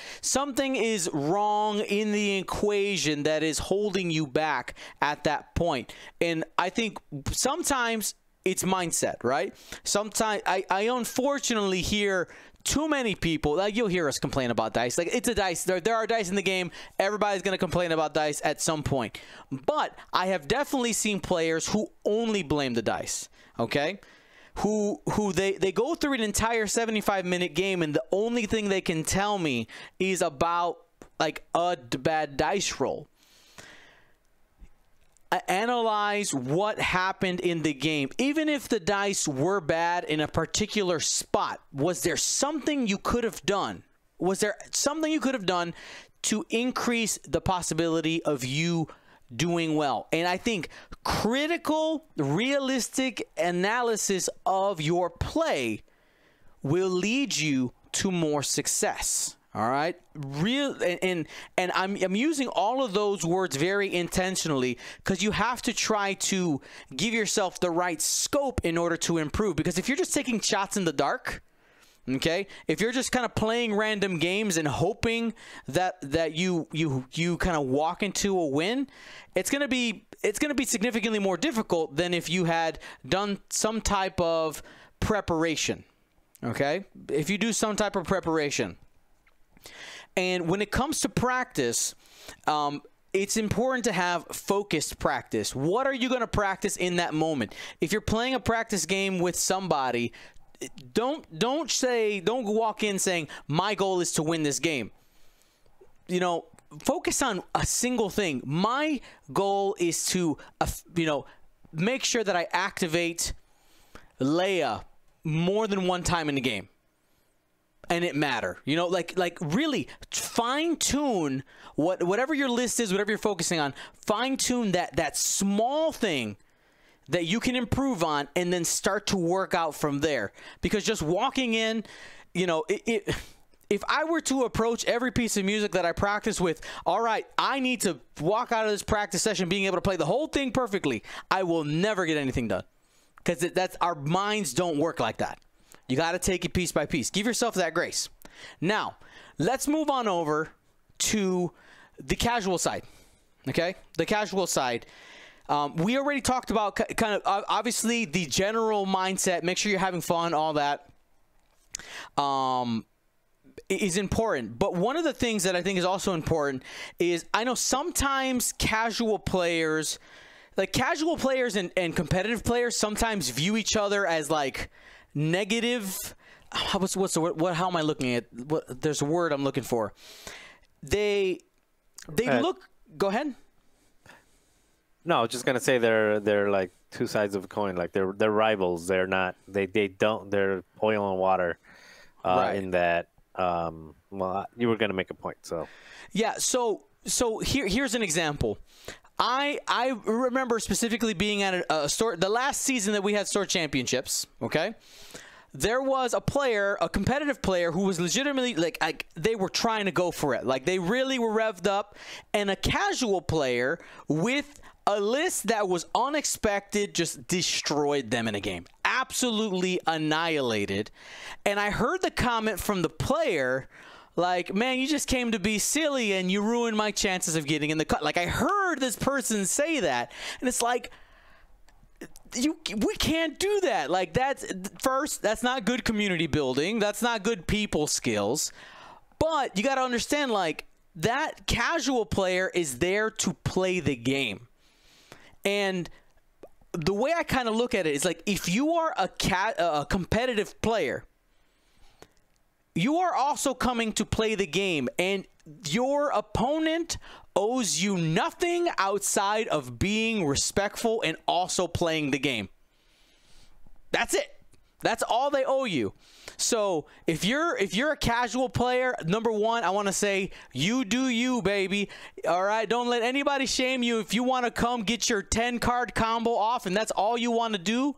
is wrong in the equation that is holding you back at that point. And I think sometimes it's mindset, right? Sometimes I unfortunately hear too many people, like you'll hear us complain about dice. Like, it's a dice. There are dice in the game. Everybody's going to complain about dice at some point. But I have definitely seen players who only blame the dice, okay? Who they go through an entire 75-minute game, and the only thing they can tell me is about like a bad dice roll. Analyze what happened in the game. Even if the dice were bad in a particular spot, was there something you could have done? Was there something you could have done to increase the possibility of you doing well? And I think critical, realistic analysis of your play will lead you to more success. All right, and I'm using all of those words very intentionally, because you have to try to give yourself the right scope in order to improve. Because if you're just taking shots in the dark, okay, if you're just kind of playing random games and hoping that you kind of walk into a win, it's gonna be significantly more difficult than if you had done some type of preparation. Okay, if you do some type of preparation. And when it comes to practice, it's important to have focused practice. What are you going to practice in that moment? If you're playing a practice game with somebody, don't walk in saying, my goal is to win this game. You know, focus on a single thing. My goal is to, make sure that I activate Leia more than one time in the game. And it matter, like really fine tune whatever your list is, whatever you're focusing on. Fine tune that small thing that you can improve on, and then start to work out from there. Because just walking in, if I were to approach every piece of music that I practice with, all right, I need to walk out of this practice session being able to play the whole thing perfectly, I will never get anything done. Because that's our minds don't work like that. You got to take it piece by piece. Give yourself that grace. Now, let's move on over to the casual side. Okay? The casual side. We already talked about kind of, obviously, the general mindset. Make sure you're having fun, all that is important. But one of the things that I think is also important is, I know sometimes casual players and competitive players sometimes view each other as like negative. What's the word? How am I looking at? There's a word I'm looking for. They look. Go ahead. No, I was just gonna say they're like two sides of a coin. Like they're rivals. They're not. They don't. They're oil and water. Right. In that. Well, you were gonna make a point. So. Yeah. So here's an example. I remember specifically being at a store the last season that we had store championships. Okay, there was a competitive player who was legitimately like they were trying to go for it, like they really were revved up, and a casual player with a list that was unexpected just destroyed them in a game, absolutely annihilated. And I heard the comment from the player, like, man, you just came to be silly and you ruined my chances of getting in the cut. Like, I heard this person say that, and it's like, we can't do that. Like, that's not good community building. That's not good people skills. But you got to understand, like, that casual player is there to play the game. And the way I kind of look at it is like, if you are a competitive player, you are also coming to play the game, and your opponent owes you nothing outside of being respectful and also playing the game. That's it. That's all they owe you. So if you're a casual player, number one, I want to say you do you, baby. All right, don't let anybody shame you. If you want to come get your 10-card combo off and that's all you want to do,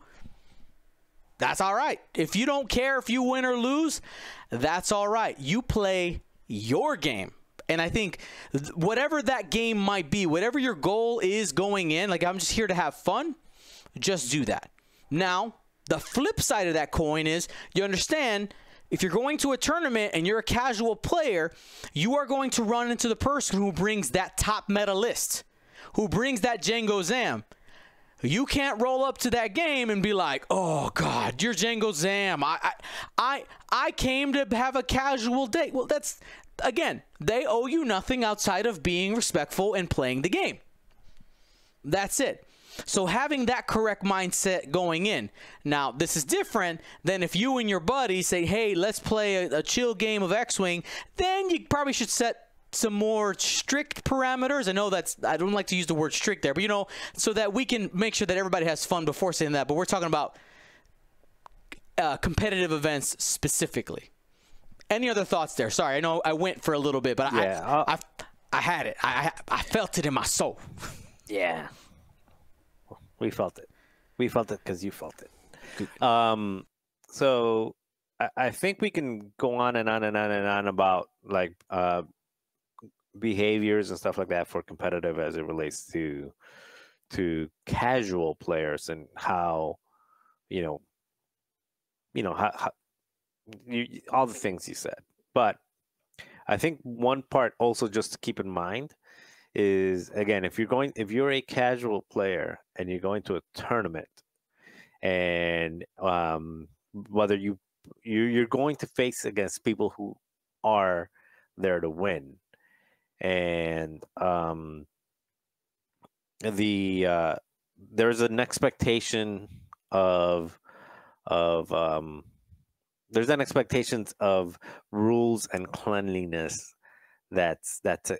that's all right. If you don't care if you win or lose, that's all right. You play your game. And I think whatever that game might be, whatever your goal is going in, like I'm just here to have fun, just do that. Now, the flip side of that coin is you understand if you're going to a tournament and you're a casual player, you are going to run into the person who brings that top meta list, who brings that Django Zam. You can't roll up to that game and be like, oh God, you're Django Zam. I came to have a casual day. Well, that's, again, they owe you nothing outside of being respectful and playing the game. That's it. So having that correct mindset going in. Now, this is different than if you and your buddy say, hey, let's play a chill game of X-Wing. Then you probably should set some more strict parameters. I know I don't like to use the word strict there, but you know, so that we can make sure that everybody has fun before saying that. But we're talking about competitive events specifically. Any other thoughts there? Sorry, I know I went for a little bit, but yeah, I had it. I felt it in my soul. Yeah. We felt it. We felt it because you felt it. So I think we can go on and on and on and on about like behaviors and stuff like that for competitive as it relates to casual players and how how all the things you said. But I think one part also just to keep in mind is, again, if you're a casual player and you're going to a tournament, and whether you're going to face against people who are there to win, and there's an expectation of rules and cleanliness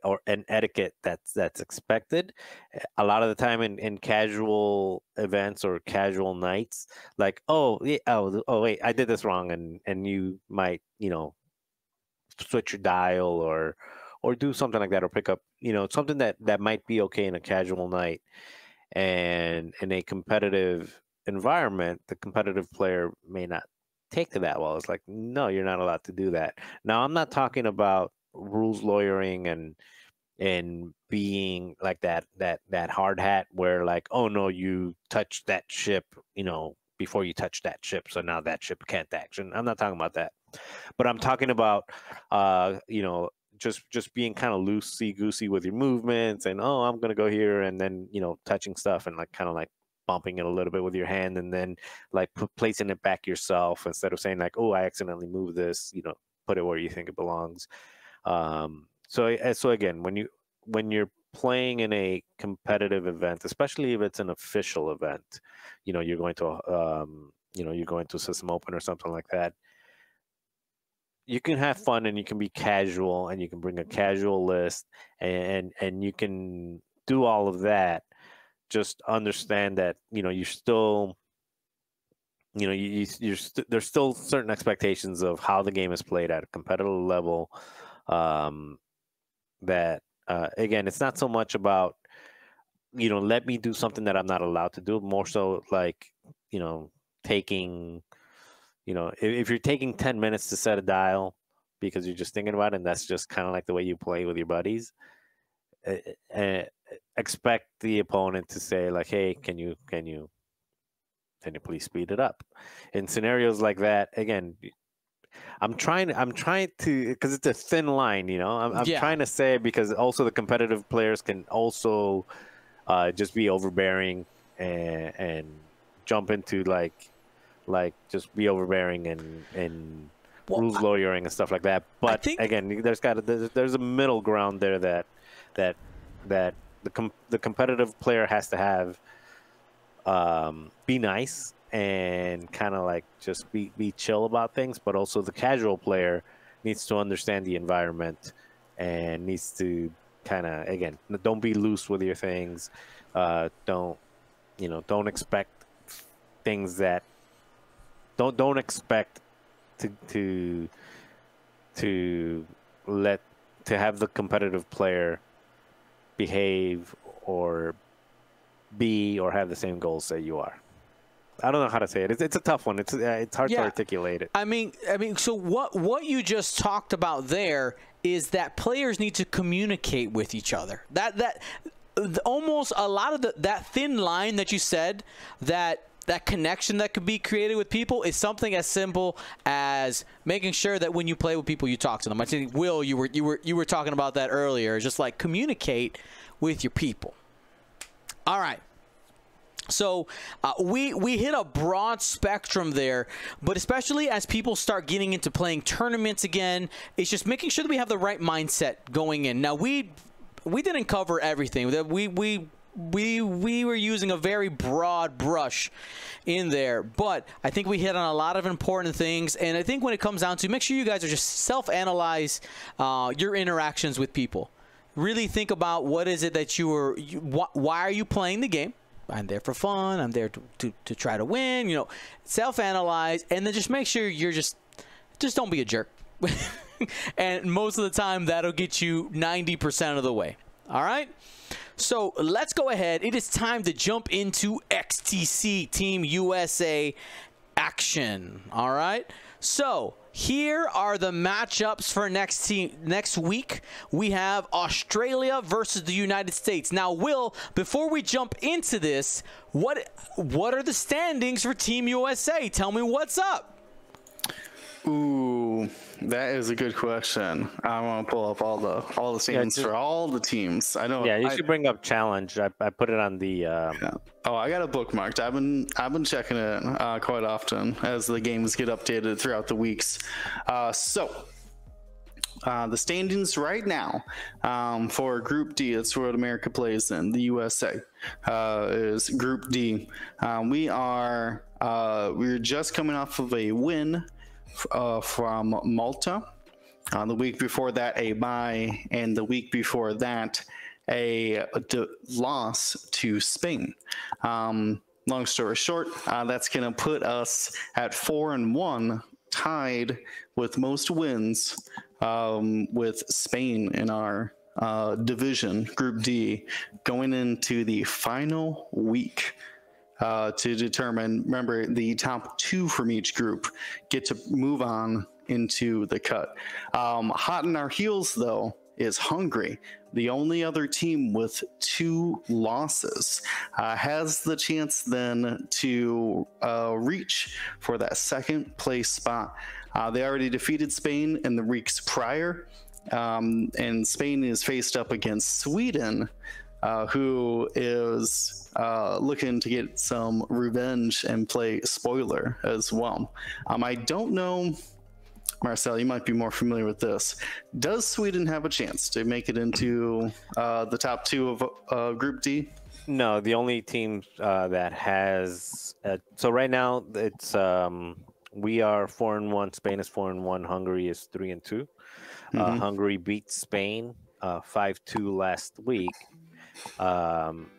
or an etiquette that's expected. A lot of the time in casual events or casual nights, like, oh wait, I did this wrong, and you might switch your dial or do something like that, or pick up something that might be okay in a casual night, and in a competitive environment the competitive player may not take to that well. It's like, no, you're not allowed to do that. Now, I'm not talking about rules lawyering and being like that hard hat where, like, oh no, you touched that ship before you touched that ship, so now that ship can't action. I'm not talking about that, but I'm talking about just being kind of loosey goosey with your movements, and oh, I'm gonna go here, and then touching stuff and like kind of like bumping it a little bit with your hand, and then like placing it back yourself instead of saying like, oh, I accidentally moved this, put it where you think it belongs. So again, when you're playing in a competitive event, especially if it's an official event, you're going to a system open or something like that, you can have fun and you can be casual and you can bring a casual list and you can do all of that. Just understand that you're still there's still certain expectations of how the game is played at a competitive level. That again, it's not so much about let me do something that I'm not allowed to do. More so like taking if you're taking 10 minutes to set a dial because you're just thinking about it, and that's just kind of like the way you play with your buddies. Expect the opponent to say like, hey, can you please speed it up? In scenarios like that, again, I'm trying to, because it's a thin line, I'm trying to say, because also the competitive players can also just be overbearing and jump into like just be overbearing and rules lawyering and stuff like that. But again, there's a middle ground there that the competitive player has to have, be nice and kind of like just be chill about things, but also the casual player needs to understand the environment and needs to kind of, again, don't be loose with your things. Don't expect things that don't expect to have the competitive player behave or be or have the same goals that you are. I don't know how to say it. It's a tough one. It's hard to articulate it. I mean, so what you just talked about there is that players need to communicate with each other. That almost a lot of that thin line that you said, that connection that could be created with people is something as simple as making sure that when you play with people, you talk to them. I think, Will, you were talking about that earlier. Just like communicate with your people. All right. So we hit a broad spectrum there, but especially as people start getting into playing tournaments again, it's just making sure that we have the right mindset going in. Now we didn't cover everything. We were using a very broad brush in there, but I think we hit on a lot of important things. And I think when it comes down to, make sure you guys are just self-analyze your interactions with people. Really think about what is it that why are you playing the game? I'm there for fun. I'm there to try to win. You know, self-analyze, and then just make sure you're just don't be a jerk. And most of the time, that'll get you 90% of the way. All right. So let's go ahead. It is time to jump into XTC Team USA action. All right. So here are the matchups for next week. We have Australia versus the United States. Now, Will, before we jump into this, what are the standings for Team USA? Tell me what's up. Ooh, that is a good question. I want to pull up all the standings for all the teams. I know. Yeah, you should bring up challenge. I put it on the. Yeah. Oh, I got it bookmarked. I've been checking it quite often as the games get updated throughout the weeks. So the standings right now for Group D, that's what America plays in. The USA is Group D. We're just coming off of a win from Malta. The week before that, a bye, and the week before that, a loss to Spain. Long story short, that's going to put us at 4-1, tied with most wins with Spain in our division, Group D, going into the final week. To determine, remember, the top 2 from each group get to move on into the cut. Hot in our heels, though, is Hungary. The only other team with 2 losses has the chance then to reach for that second place spot. They already defeated Spain in the weeks prior, and Spain is faced up against Sweden, who is looking to get some revenge and play spoiler as well. I don't know, Marcel, you might be more familiar with this. Does Sweden have a chance to make it into the top 2 of Group D? No, the only team that has. So right now, it's we are 4-1. Spain is 4-1. Hungary is 3-2. Hungary beat Spain 5-2 last week.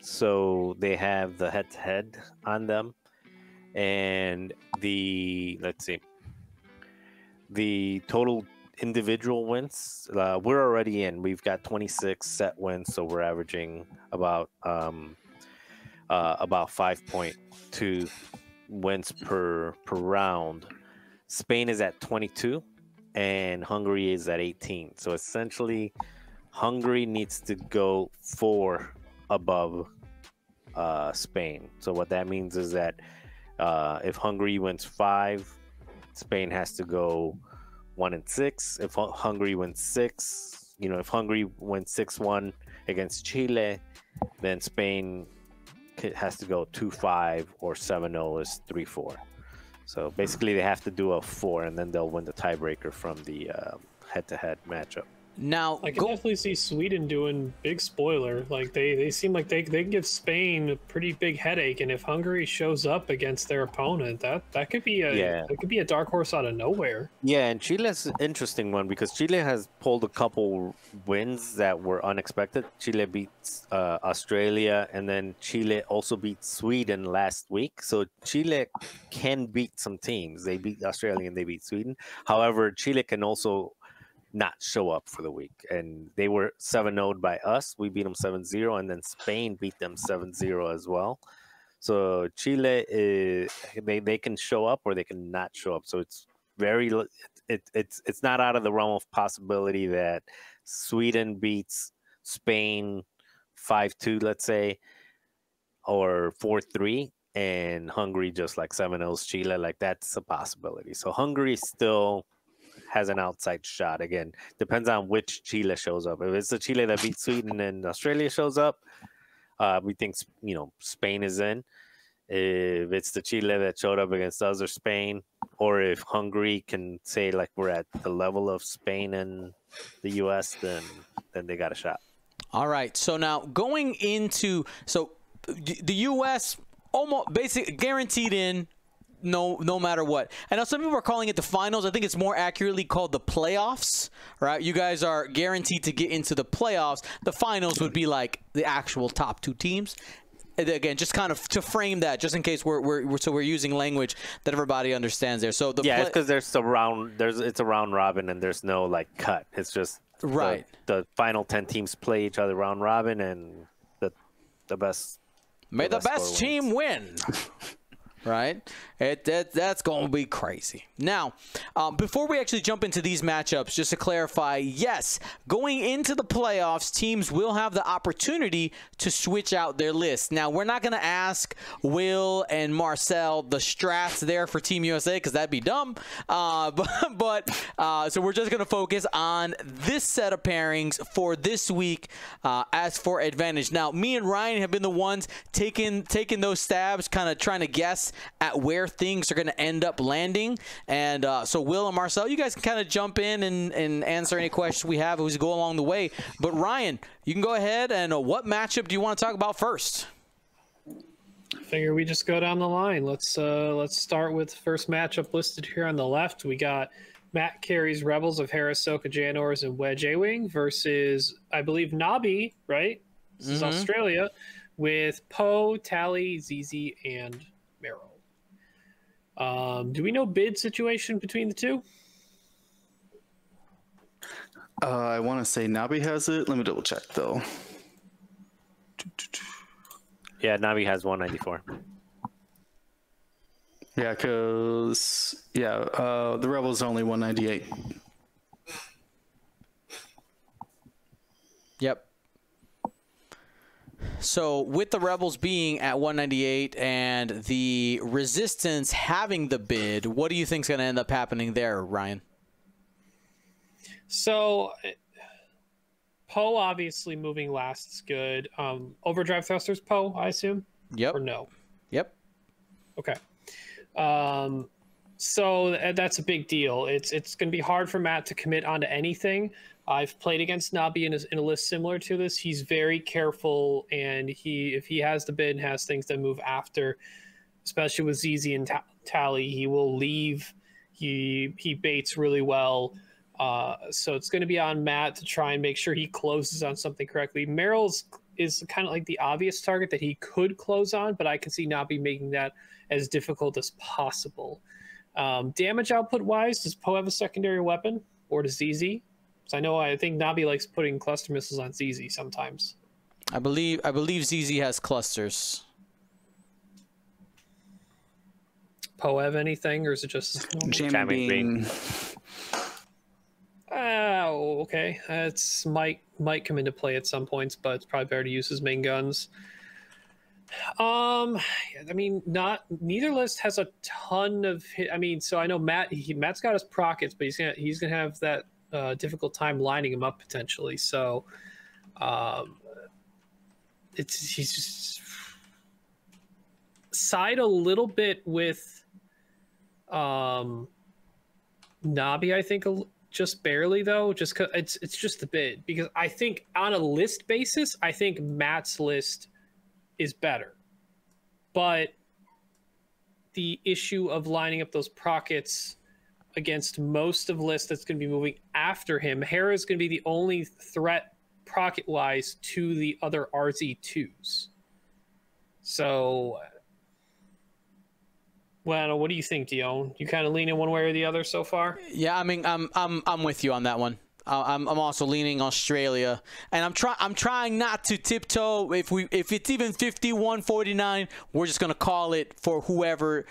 So they have the head-to-head on them, and let's see, the total individual wins, we're already in. We've got 26 set wins, so we're averaging about 5.2 wins per round. Spain is at 22 and Hungary is at 18. So essentially Hungary needs to go 4 above Spain. So what that means is that if Hungary wins 5, Spain has to go 1-6. If Hungary wins 6, if Hungary wins 6-1 against Chile, then Spain has to go 2-5, or 7-0 is 3-4. So basically they have to do a 4, and then they'll win the tiebreaker from the head-to-head matchup. Now, I can definitely see Sweden doing big spoiler. Like they seem like they can give Spain a pretty big headache, and if Hungary shows up against their opponent, that could be a dark horse out of nowhere. Yeah, and Chile's an interesting one because Chile has pulled a couple wins that were unexpected. Chile beats Australia, and then Chile also beat Sweden last week. So Chile can beat some teams. They beat Australia and they beat Sweden. However, Chile can also not show up for the week, and they were 7-0'd by us. We beat them 7-0, and then Spain beat them 7-0 as well. So Chile they can show up or they can not show up. So it's it's not out of the realm of possibility that Sweden beats Spain 5-2, let's say, or 4-3, and Hungary just like 7-0's Chile. Like that's a possibility. So Hungary still has an outside shot. Again, depends on which Chile shows up. If it's the Chile that beats Sweden and Australia shows up, we think Spain is in. If it's the Chile that showed up against us or Spain, or if Hungary can say like we're at the level of Spain and the U.S., then they got a shot. All right. So now going into the U.S. almost basically guaranteed in. No matter what. I know some people are calling it the finals. I think it's more accurately called the playoffs, right? You guys are guaranteed to get into the playoffs. The finals would be like the actual top 2 teams. And again, just kind of to frame that, just in case we're using language that everybody understands there. So it's because it's a round robin and there's no like cut. It's just right. The final 10 teams play each other round robin, and the best. May the best team win. Right? That's going to be crazy. Now, before we actually jump into these matchups, just to clarify, yes, going into the playoffs, teams will have the opportunity to switch out their list. Now, we're not going to ask Will and Marcel the strats there for Team USA because that'd be dumb. So we're just going to focus on this set of pairings for this week as for advantage. Now, me and Ryan have been the ones taking those stabs, kind of trying to guess at where things are going to end up landing. And so Will and Marcel, you guys can kind of jump in and answer any questions we have as we go along the way. But Ryan, you can go ahead, and what matchup do you want to talk about first? Figure we just go down the line. Let's start with the first matchup listed here on the left. We got Matt Carey's Rebels of Hera, Ahsoka, Janors, and Wedge A-Wing versus, I believe, Nabi, right? This is Australia, with Poe, Tally, ZZ, and Meryl. Do we know bid situation between the two? I want to say Nabi has it. Let me double check though. Yeah, Navi has 194. Yeah, because the Rebels are only 198. Yep. So with the Rebels being at 198 and the Resistance having the bid, what do you think is going to end up happening there, Ryan? So Poe obviously moving last is good. Overdrive thrusters, Poe, I assume? Yep. Or no? Yep. Okay. So that's a big deal. It's going to be hard for Matt to commit onto anything. I've played against Nabi in a list similar to this. He's very careful, and if he has the bid and has things that move after, especially with ZZ and Tally, he will leave. He baits really well. So it's going to be on Matt to try and make sure he closes on something correctly. Meryl's is kind of like the obvious target that he could close on, but I can see Nabi making that as difficult as possible. Damage output wise, does Poe have a secondary weapon, or does ZZ? So I think Nabi likes putting cluster missiles on ZZ sometimes. I believe ZZ has clusters. Poe have anything, or is it just Jamming beam? Oh, okay. It's might come into play at some points, but it's probably better to use his main guns. I mean, neither list has a ton of hit. I mean, so I know Matt's got his prockets, but he's gonna have that difficult time lining him up potentially. So, he's just side a little bit with Nabi, I think, just barely though, just cause it's just a bit, because I think on a list basis, I think Matt's list is better, but the issue of lining up those prockets against most of the list that's going to be moving after him, Hera is going to be the only threat procket wise to the other RZ2s. So, well, what do you think, Dion? You kind of leaning one way or the other so far? Yeah, I mean, I'm with you on that one. I'm also leaning Australia, and I'm trying not to tiptoe. If it's even 51-49, we're just gonna call it for whoever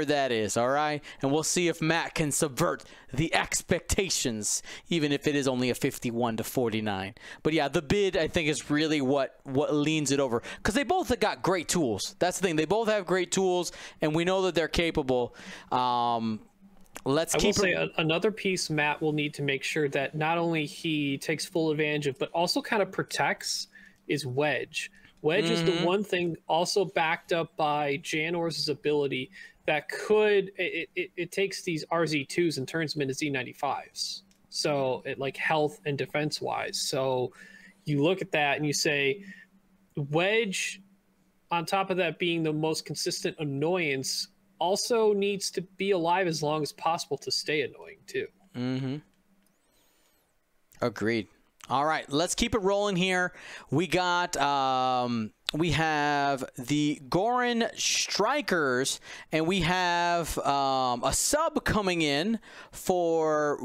that is. All right, and we'll see if Matt can subvert the expectations, even if it is only a 51-49. But yeah, the bid I think is really what leans it over, because they both have got great tools. That's the thing. They both have great tools, and we know that they're capable. Let's keep another piece Matt will need to make sure that not only he takes full advantage of, but also kind of protects, is Wedge. Wedge is the one thing also backed up by Janor's ability that could, it takes these RZ2s and turns them into Z95s. So it, like, health and defense wise. So you look at that and you say, Wedge, on top of that being the most consistent annoyance, also needs to be alive as long as possible to stay annoying too. Agreed. All right, let's keep it rolling here. We got we have the Goran Strikers, and we have a sub coming in for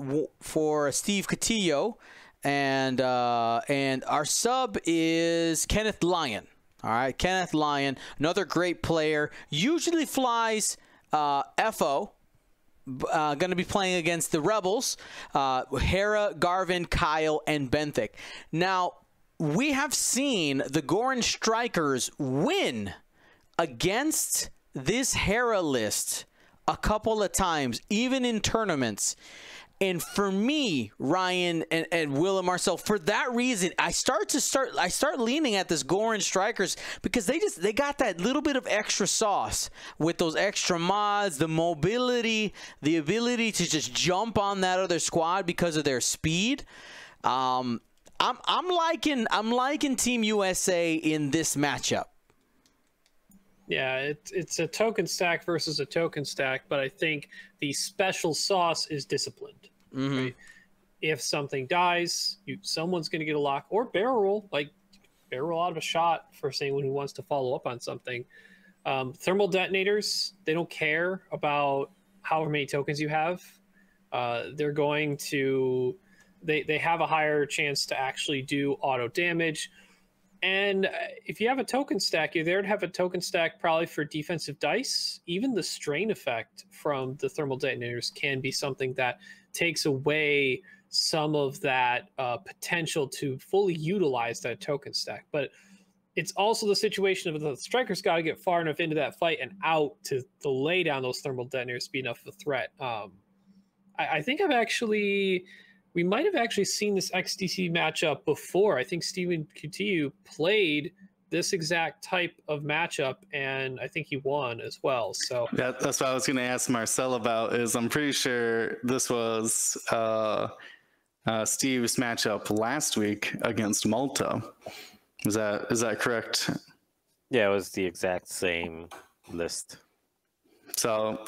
Steve Cotillo, and our sub is Kenneth Lyon. All right, Kenneth Lyon, another great player, usually flies FO, going to be playing against the Rebels, Hera, Garvin, Kyle, and Benthic. Now, we have seen the Goran Strikers win against this Hera list a couple of times, even in tournaments. And for me, Ryan and Will and Marcel, for that reason, I start leaning at this Goran Strikers, because they got that little bit of extra sauce with those extra mods, the mobility, the ability to just jump on that other squad because of their speed. I'm liking Team USA in this matchup. Yeah, it's a token stack versus a token stack, but I think the special sauce is disciplined. Right? If something dies, someone's going to get a lock, or barrel roll, like barrel roll out of a shot for anyone who wants to follow up on something. Thermal detonators, they don't care about however many tokens you have. They're going to, they have a higher chance to actually do auto damage. And if you have a token stack, you're there to have a token stack probably for defensive dice. Even the strain effect from the thermal detonators can be something that takes away some of that potential to fully utilize that token stack. But it's also the situation of the Strikers got to get far enough into that fight and out to lay down those thermal detonators to be enough of a threat. I think we might have actually seen this XDC matchup before. I think Steven Coutinho played this exact type of matchup, and I think he won as well. So yeah, that's what I was going to ask Marcel about. Is I'm pretty sure this was Steve's matchup last week against Malta. Is that correct? Yeah, it was the exact same list. So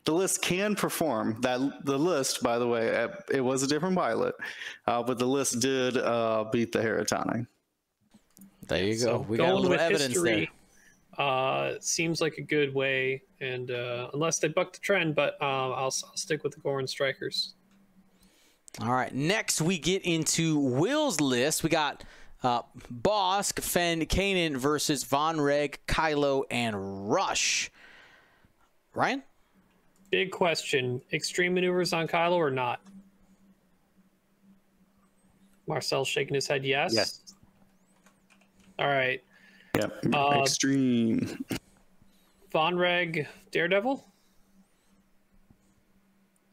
the list can perform. The list, by the way, it was a different pilot, but the list did beat the Heratonic. There you go. So we got a little evidence history, there. Seems like a good way, and unless they buck the trend, but I'll stick with the Goran Strikers. All right, next we get into Will's list. We got Bosk, Fen, Kanan versus Von Reg, Kylo, and Rush. Ryan? Big question. Extreme maneuvers on Kylo or not? Marcel's shaking his head yes. Yes. All right. Yep. Extreme. Von Reg, Daredevil?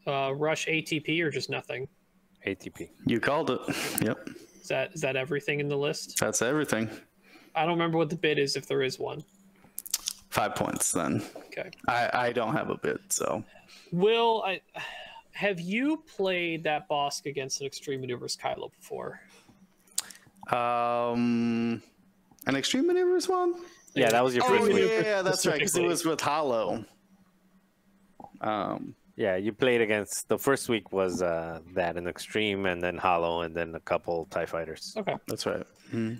Rush ATP or just nothing? ATP. You called it. Yep. Is that everything in the list? That's everything. I don't remember what the bid is if there is one. 5 points then. Okay. I don't have a bid, so. Will, have you played that Bosk against an Extreme Maneuvers Kylo before? An Extreme Maneuvers one? Yeah, that was your first week. Yeah, that's right, because it was with Hollow. Yeah, you played against the first week was that an Extreme, and then Hollow, and then a couple TIE fighters. Okay, That's right.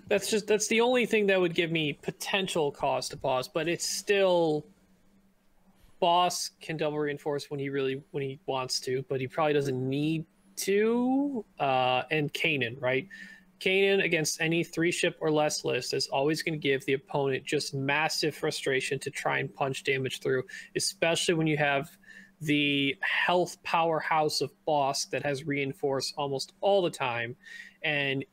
that's the only thing that would give me potential cause to pause, but it's still Boss can double reinforce when he wants to, but he probably doesn't need to. And Kanan, right? Kanan against any 3-ship or less list is always going to give the opponent just massive frustration to try and punch damage through, especially when you have the health powerhouse of Bosk that has reinforce almost all the time, and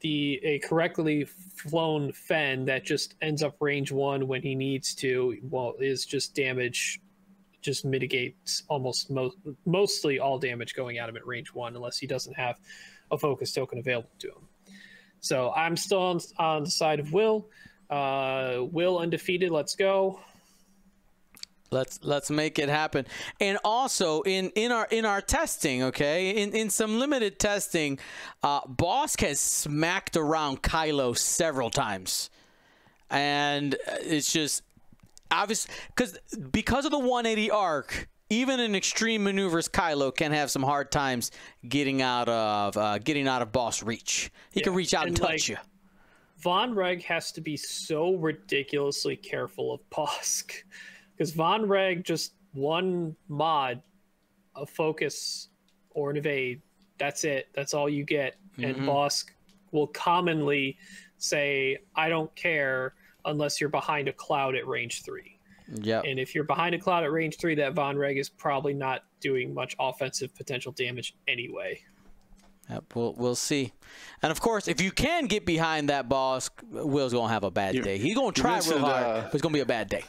a correctly flown Fen that just ends up range 1 when he needs to, well, is just damage, just mitigates almost mostly all damage going at him at range 1 unless he doesn't have a focus token available to him. So I'm still on the side of Will. Will undefeated. Let's go. Let's make it happen. And also in our testing, okay, in some limited testing, Bosk has smacked around Kylo several times, and it's just obvious because of the 180 arc. Even in Extreme Maneuvers, Kylo can have some hard times getting out of Boss reach. He can reach out and touch you. Von Reg has to be so ridiculously careful of Bosk, because Von Reg, just one mod, a focus or an evade, that's it. That's all you get. And Bosk will commonly say, "I don't care," unless you're behind a cloud at range 3. Yeah. And if you're behind a cloud at range 3, that Von Reg is probably not doing much offensive potential damage anyway. Yep, we'll see. And of course, if you can get behind that boss, Will's gonna have a bad day. He's gonna try real hard, but it's gonna be a bad day.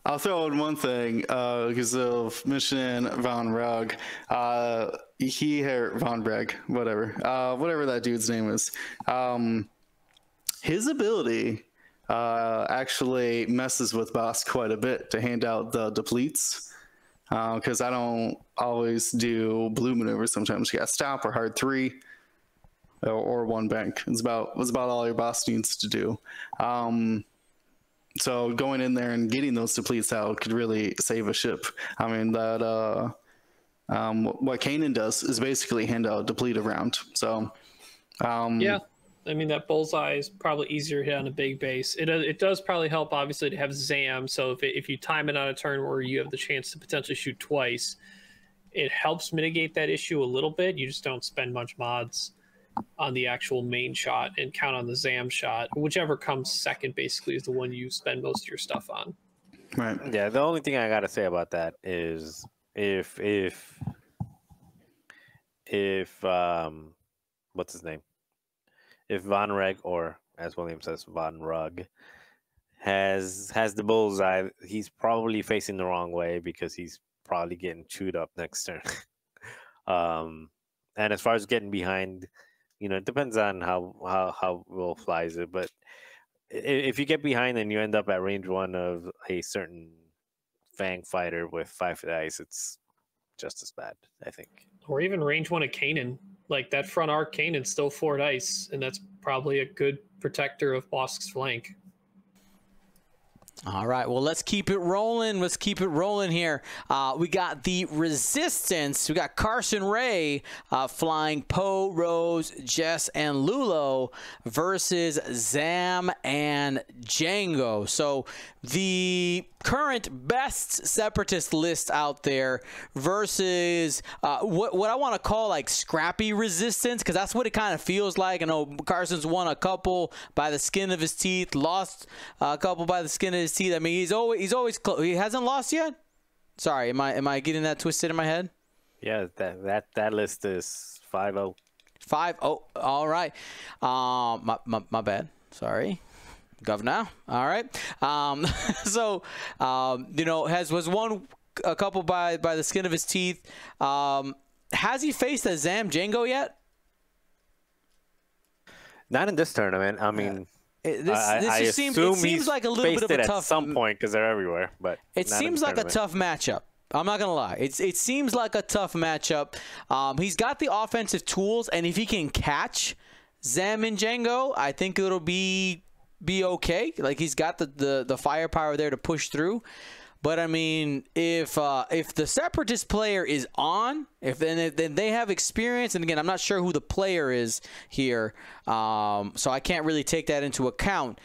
I'll throw in one thing because of Mission Von Reg. Von Reg, whatever that dude's name is. His ability actually messes with Boss quite a bit to hand out the depletes, because I don't always do blue maneuvers. Sometimes you got stop or hard 3 or 1 bank. It's about all your boss needs to do. So going in there and getting those depletes out could really save a ship. I mean, that what Kanan does is basically hand out a deplete around. So yeah. I mean, that bullseye is probably easier to hit on a big base. It does probably help, obviously, to have Zam. So if you time it on a turn where you have the chance to potentially shoot twice, it helps mitigate that issue a little bit. You just don't spend much mods on the actual main shot and count on the Zam shot. Whichever comes second, basically, is the one you spend most of your stuff on. Right. Yeah, the only thing I got to say about that is if what's his name? If Von Reg, or as William says, Von Rug, has the bullseye, he's probably facing the wrong way because he's probably getting chewed up next turn. And as far as getting behind, it depends on how Will flies it. But if you get behind and you end up at range 1 of a certain Fang fighter with 5 dice, it's just as bad, I think. Or even range 1 of Kanan. Like, that front arc Kanan's still 4 dice, and that's probably a good protector of Bosk's flank. All right, well, let's keep it rolling. Let's keep it rolling here. We got the Resistance. We got Carson Ray flying Poe, Rose, Jess, and Lulo versus Zam and Django. So the current best Separatist list out there versus what I want to call like scrappy Resistance, because that's what it kind of feels like. I know Carson's won a couple by the skin of his teeth, lost a couple by the skin of his teeth. I mean, he's always close. He hasn't lost yet. Sorry, am I getting that twisted in my head? Yeah, that list is 5-0. 5-0. All right. My bad. Sorry. Governor. All right. So was won a couple by the skin of his teeth. Has he faced a Zam Django yet? Not in this tournament. I mean, it seems like a little bit of a tough. At some point, because they're everywhere. But it seems like a tough matchup. I'm not gonna lie. It seems like a tough matchup. He's got the offensive tools, and if he can catch Zam and Django, I think it'll be okay. Like, he's got the firepower there to push through. But I mean, if the Separatist player is on, then they have experience, and again, I'm not sure who the player is here, so I can't really take that into account.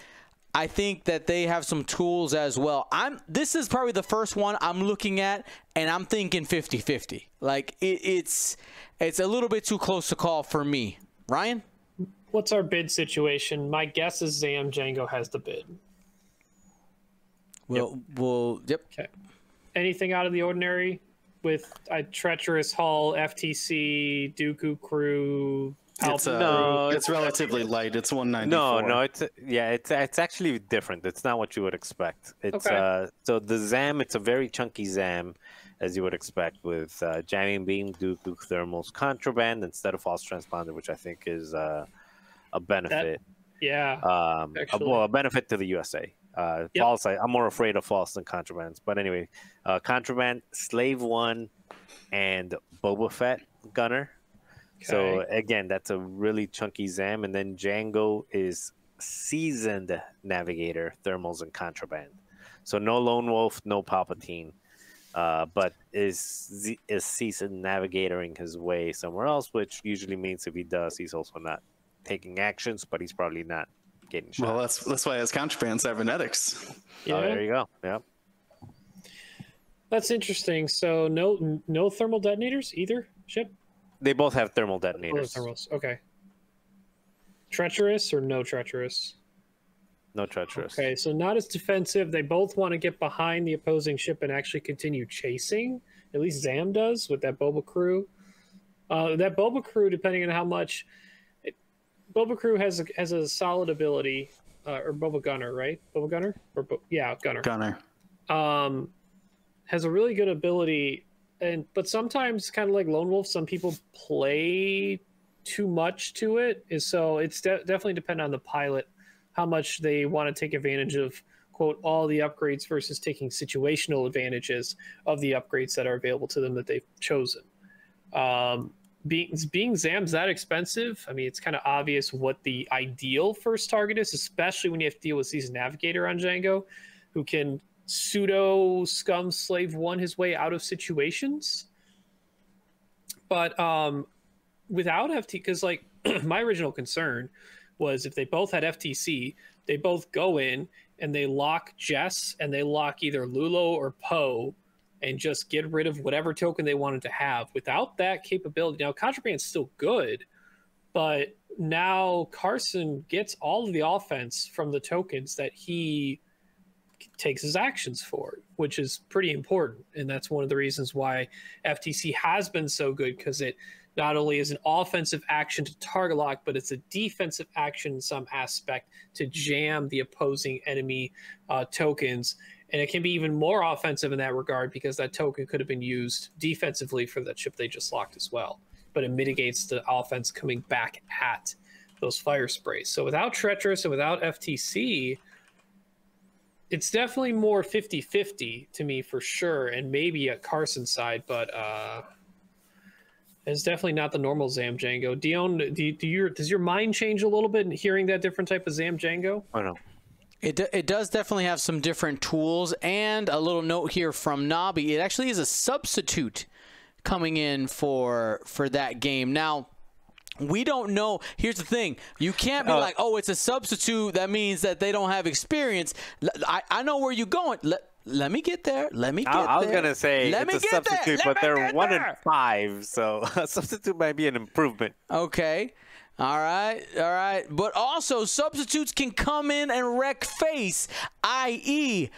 I think that they have some tools as well. This is probably the first one I'm looking at, and I'm thinking 50-50. Like, it's a little bit too close to call for me. Ryan? What's our bid situation? My guess is Zam Django has the bid. Yep. Okay. Anything out of the ordinary with Treacherous Hull, FTC, Dooku Crew? It's relatively light. It's 194. No, it's actually different. It's not what you would expect. It's okay. So the Zam, it's a very chunky Zam, as you would expect, with jamming beam, Dooku thermals, contraband instead of false transponder, which I think is a benefit. A benefit to the USA. False, I'm more afraid of false than contrabands. But anyway, contraband, Slave 1, and Boba Fett gunner. Okay. So again, that's a really chunky Zam. And then Django is seasoned navigator, thermals, and contraband. So no Lone Wolf, no Palpatine, but is seasoned navigatoring his way somewhere else, which usually means if he does, he's also not taking actions, but he's probably not getting shot. Well, that's why it has contraband cybernetics. Yeah. Oh, there you go. Yep. That's interesting. So no thermal detonators either ship? They both have thermal detonators. Thermals. Okay. Treacherous or no treacherous? No treacherous. Okay, so not as defensive. They both want to get behind the opposing ship and actually continue chasing. At least Zam does with that Boba crew. That Boba crew, depending on how much... Boba crew has a solid ability, or Boba Gunner, right? Boba Gunner? Gunner. Gunner. Has a really good ability... But sometimes, kind of like Lone Wolf, some people play too much to it. So it's definitely dependent on the pilot, how much they want to take advantage of, quote, all the upgrades versus taking situational advantages of the upgrades that are available to them that they've chosen. Being Zam's that expensive, I mean, it's kind of obvious what the ideal first target is, especially when you have to deal with Seasoned Navigator on Django, who can pseudo scum Slave 1 his way out of situations. But without FT, because like my original concern was if they both had FTC, they both go in and they lock Jess and they lock either Lulo or Poe and just get rid of whatever token they wanted to have. Without that capability, now Contraband's still good, but now Carson gets all of the offense from the tokens that he takes his actions for, which is pretty important. And that's one of the reasons why FTC has been so good, because it not only is an offensive action to target lock, but it's a defensive action in some aspect to jam the opposing enemy tokens. And it can be even more offensive in that regard because that token could have been used defensively for that ship they just locked as well. But it mitigates the offense coming back at those fire sprays. So without Treacherous and without FTC, it's definitely more 50-50 to me for sure, and maybe a Carson side, but it's definitely not the normal Zam Django. Dion, does your mind change a little bit in hearing that different type of Zam Django? I know. It does definitely have some different tools, and a little note here from Nobby. It actually is a substitute coming in for that game. Now, we don't know. Here's the thing. You can't be like, oh, it's a substitute. That means that they don't have experience. I know where you're going. Let me get there. I was going to say it's a substitute, but they're 1 in 5. So a substitute might be an improvement. Okay. All right. But also, substitutes can come in and wreck face, i.e.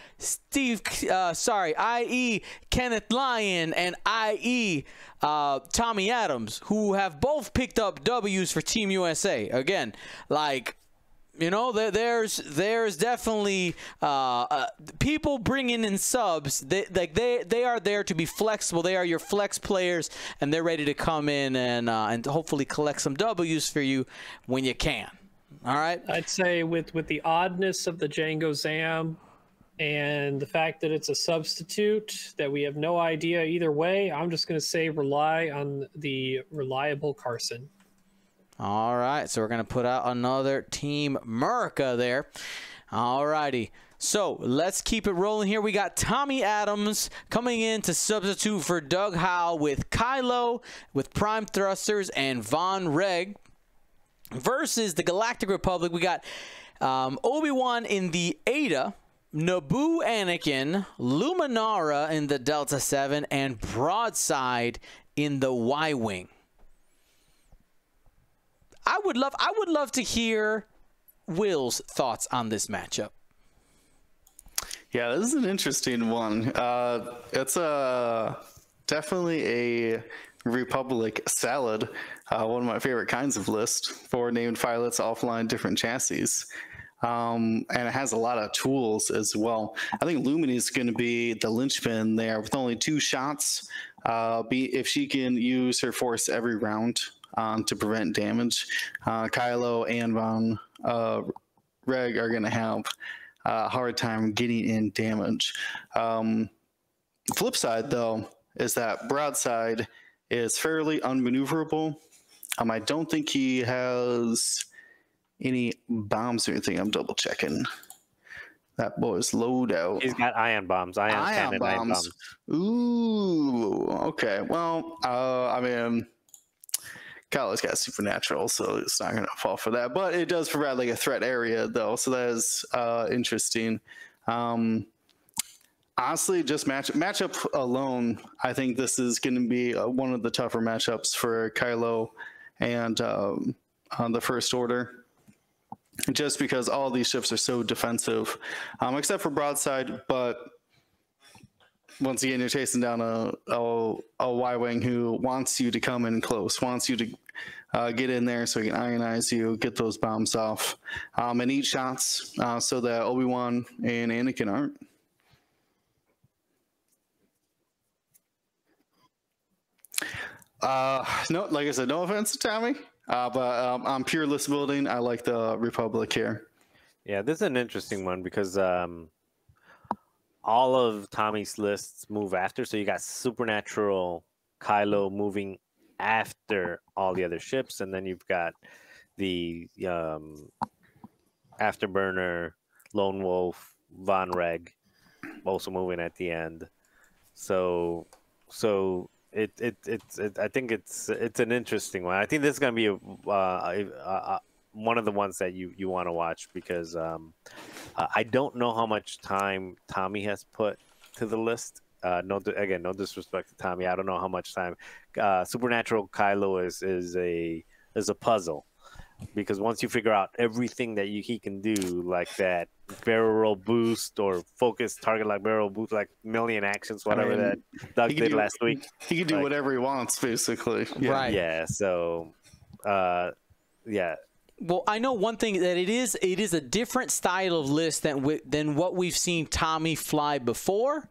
Kenneth Lyon and i.e. Tommy Adams, who have both picked up W's for Team USA. Again, like, you know, there's definitely people bringing in subs. They are there to be flexible. They are your flex players, and they're ready to come in and hopefully collect some W's for you when you can. All right. I'd say with the oddness of the Django Zam, And the fact that it's a substitute that we have no idea either way, I'm just going to say rely on the reliable Carson. All right, so we're going to put out another Team America there. All righty. So let's keep it rolling here. We got Tommy Adams coming in to substitute for Doug Howe with Kylo, with Prime Thrusters, and Von Reg. Versus the Galactic Republic, we got Obi-Wan in the Ada, Naboo Anakin, Luminara in the Delta 7, and Broadside in the Y-Wing. I would love to hear Will's thoughts on this matchup. Yeah, this is an interesting one. It's definitely a Republic salad, one of my favorite kinds of lists for named pilots, offline, different chassis. And it has a lot of tools as well. I think Lumini is going to be the linchpin there with only 2 shots. If she can use her force every round to prevent damage, Kylo and Von Reg are going to have a hard time getting in damage. Flip side, though, is that Broadside is fairly unmaneuverable. I don't think he has any bombs or anything. I'm double checking. That boy's loadout. He's got ion bombs. Ion bombs. Ooh, okay. Well, I mean, Kylo's got supernatural, so it's not going to fall for that. But it does provide like a threat area, though, so that is interesting. Honestly, just matchup alone, I think this is going to be one of the tougher matchups for Kylo and on the First Order, just because all these ships are so defensive, except for Broadside. But once again, you're chasing down a Y-Wing who wants you to come in close, wants you to get in there so he can ionize you, get those bombs off, and eat shots so that Obi-Wan and Anakin aren't. No, like I said, no offense to Tommy, but on pure list building, I like the Republic here. Yeah, this is an interesting one because all of Tommy's lists move after. So you got Supernatural Kylo moving after all the other ships, and then you've got the Afterburner, Lone Wolf, Von Reg also moving at the end. So it's I think it's an interesting one. I think this is going to be one of the ones that you want to watch because I don't know how much time Tommy has put to the list. No disrespect to Tommy. I don't know how much time. Supernatural Kylo is a puzzle because once you figure out everything that he can do, like that barrel roll boost or focus target like barrel boost, like million actions, whatever that Doug did last week. He can do whatever he wants, basically. Yeah. Right. Yeah. So, yeah. Well, I know one thing that it is a different style of list than what we've seen Tommy fly before.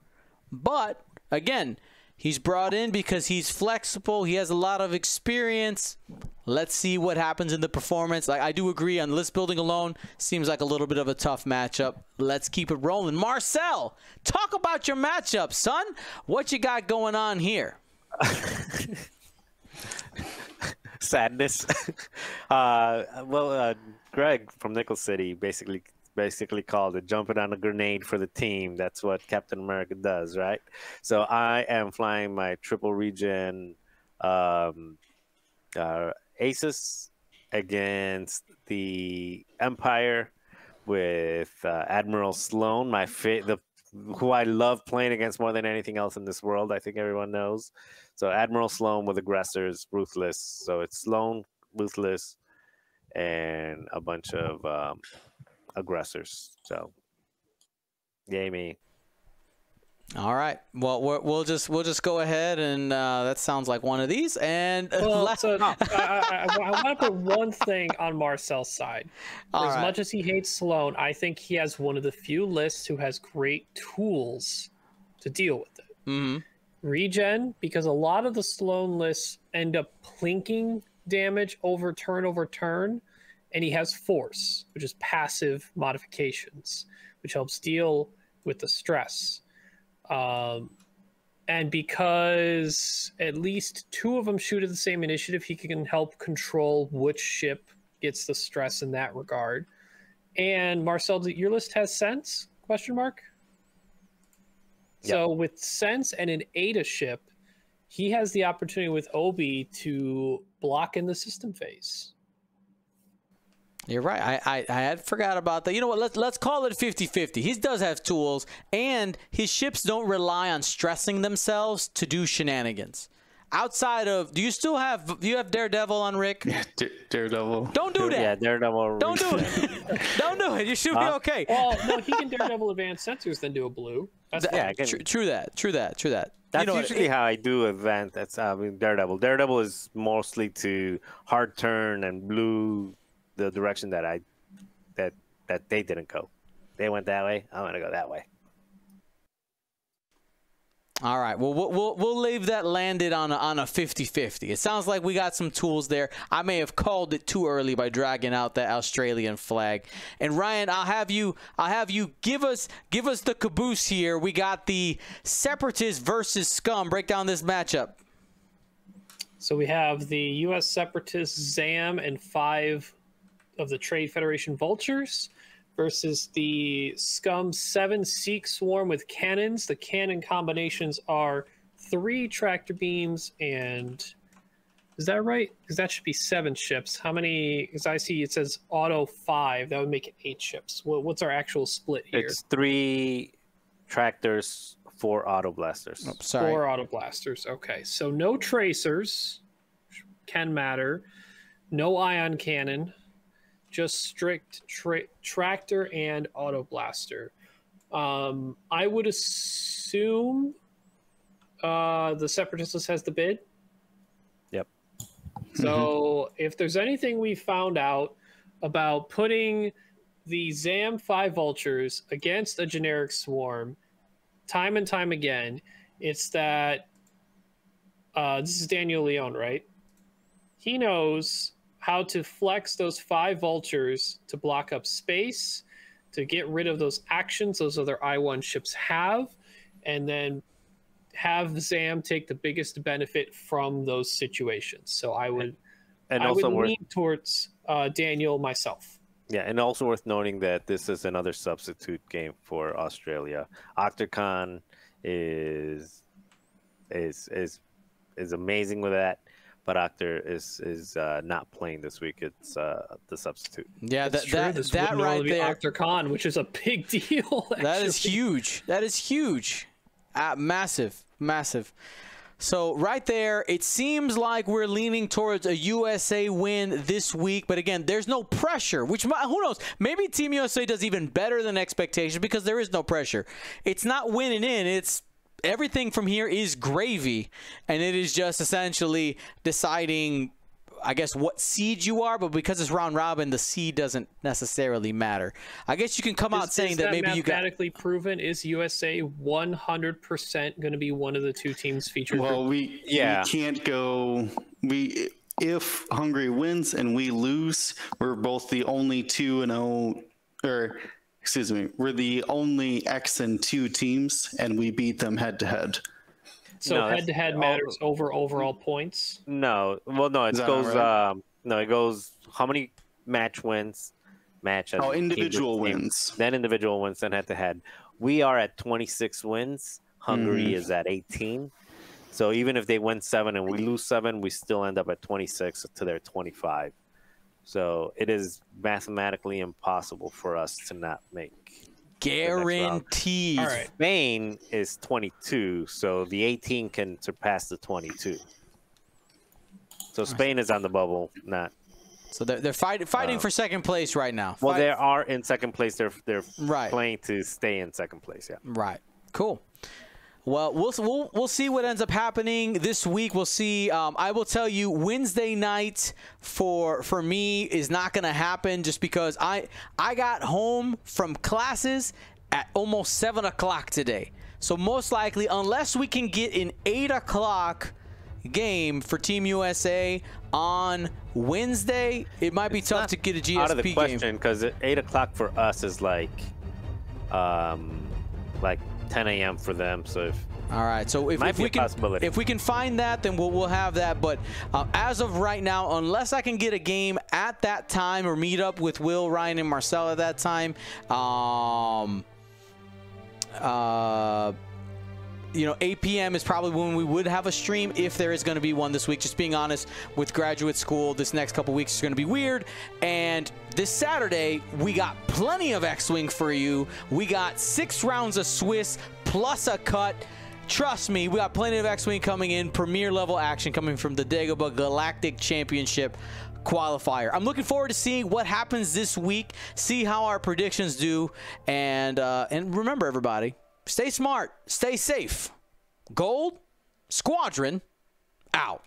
But again, he's brought in because he's flexible. He has a lot of experience. Let's see what happens in the performance. Like I do agree on list building alone, seems like a little bit of a tough matchup. Let's keep it rolling. Marcel, talk about your matchup, son. What you got going on here? Sadness. Greg from Nickel City basically called it jumping on a grenade for the team. That's what Captain America does, right? So I am flying my triple regen Aces against the Empire with Admiral Sloan, who I love playing against more than anything else in this world. I think everyone knows. So Admiral Sloan with aggressors, ruthless. So it's Sloan, ruthless, and a bunch of aggressors. So, yay me. All right. Well, we'll just go ahead and that sounds like one of these. And I want to put one thing on Marcel's side. As much as he hates Sloan, I think he has one of the few lists who has great tools to deal with it. Mm-hmm. Regen, because a lot of the Sloan lists end up plinking damage over turn, and he has Force, which is passive modifications, which helps deal with the stress. And because at least 2 of them shoot at the same initiative, he can help control which ship gets the stress in that regard. And Marcel, your list has sense? Question mark. Yep. So with sense and an Ada ship, he has the opportunity with Obi to block in the system phase. You're right. I had forgot about that. You know what? Let's call it 50-50. He does have tools, and his ships don't rely on stressing themselves to do shenanigans. Outside of, do you have Daredevil on Rick? Yeah, Daredevil. Don't do that. Yeah, Daredevil. Don't do it. Don't do it. You should be okay. Well, no, he can Daredevil advanced sensors, then do a blue. That's True that. That's usually how I do event. That's Daredevil. Daredevil is mostly to hard turn and blue the direction that they didn't go. They went that way. I'm gonna go that way. All right. Well, we'll leave that landed on a 50-50. It sounds like we got some tools there. I may have called it too early by dragging out that Australian flag. And Ryan, I'll have you give us the caboose here. We got the Separatists versus Scum. Break down this matchup. So we have the U.S. Separatists, ZAM, and 5 of the Trade Federation Vultures versus the Scum 7 Seek Swarm with cannons. The cannon combinations are 3 tractor beams and... Is that right? Because that should be 7 ships. How many... Because I see it says auto 5. That would make it 8 ships. What's our actual split here? It's 3 tractors, 4 auto blasters. Oh, sorry. 4 auto blasters. Okay. So no tracers. Can matter. No ion cannon. Just strict tractor and auto blaster. I would assume the Separatist has the bid. Yep. So if there's anything we found out about putting the ZAM 5 Vultures against a generic swarm time and time again, it's that this is Daniel Lyon, right? He knows how to flex those 5 Vultures to block up space, to get rid of those actions those other I-1 ships have, and then have ZAM take the biggest benefit from those situations. So I would lean towards Daniel myself. Yeah, and also worth noting that this is another substitute game for Australia. Octocon is amazing with that. But Octor is not playing this week. It's the substitute. Yeah, that right there. Octocon, which is a big deal. Actually. That is huge. That is huge. Massive. So right there, it seems like we're leaning towards a USA win this week. But again, there's no pressure, which who knows? Maybe Team USA does even better than expectations because there is no pressure. It's not winning in. It's everything from here is gravy, and it is just essentially deciding, I guess, what seed you are, but because it's round robin, the seed doesn't necessarily matter. I guess you can come out saying that maybe you got... mathematically proven, is USA 100% going to be one of the 2 teams featured? Well, we can't go... If Hungary wins and we lose, we're both the only 2-0, or... Excuse me, we're the only X and 2 teams, and we beat them head-to-head. So head-to-head matters over overall points? No. Well, no, it goes... Right? It goes how many match wins. Individual wins. Then individual wins, then head-to-head. We are at 26 wins. Hungary is at 18. So even if they win 7 and we lose 7, we still end up at 26 to their 25. So it is mathematically impossible for us to not make. Guaranteed. All right. Spain is 22, so the 18 can surpass the 22. So Spain is on the bubble, not. So they're fighting for second place right now. Well, they are in second place. They're right. playing to stay in second place. Yeah. Right. Cool. Well, we'll see what ends up happening this week. We'll see. I will tell you, Wednesday night for me is not going to happen just because I got home from classes at almost 7 o'clock today. So most likely, unless we can get an 8 o'clock game for Team USA on Wednesday, it might be tough to get a GSP game. Out of the question, because 8 o'clock for us is like like 10 a.m. for them. So if all right, so if we can find that, then we'll have that. But as of right now, unless I can get a game at that time or meet up with Will, Ryan, and Marcel at that time, you know, 8 p.m. is probably when we would have a stream, if there is going to be one this week. Just being honest, with graduate school, this next couple weeks is going to be weird. And this Saturday, we got plenty of X-Wing for you. We got 6 rounds of Swiss plus a cut. Trust me, we got plenty of X-Wing coming in. Premier level action coming from the Dagobah Galactic Championship qualifier. I'm looking forward to seeing what happens this week, see how our predictions do, and remember, everybody, stay smart, stay safe. Gold Squadron out.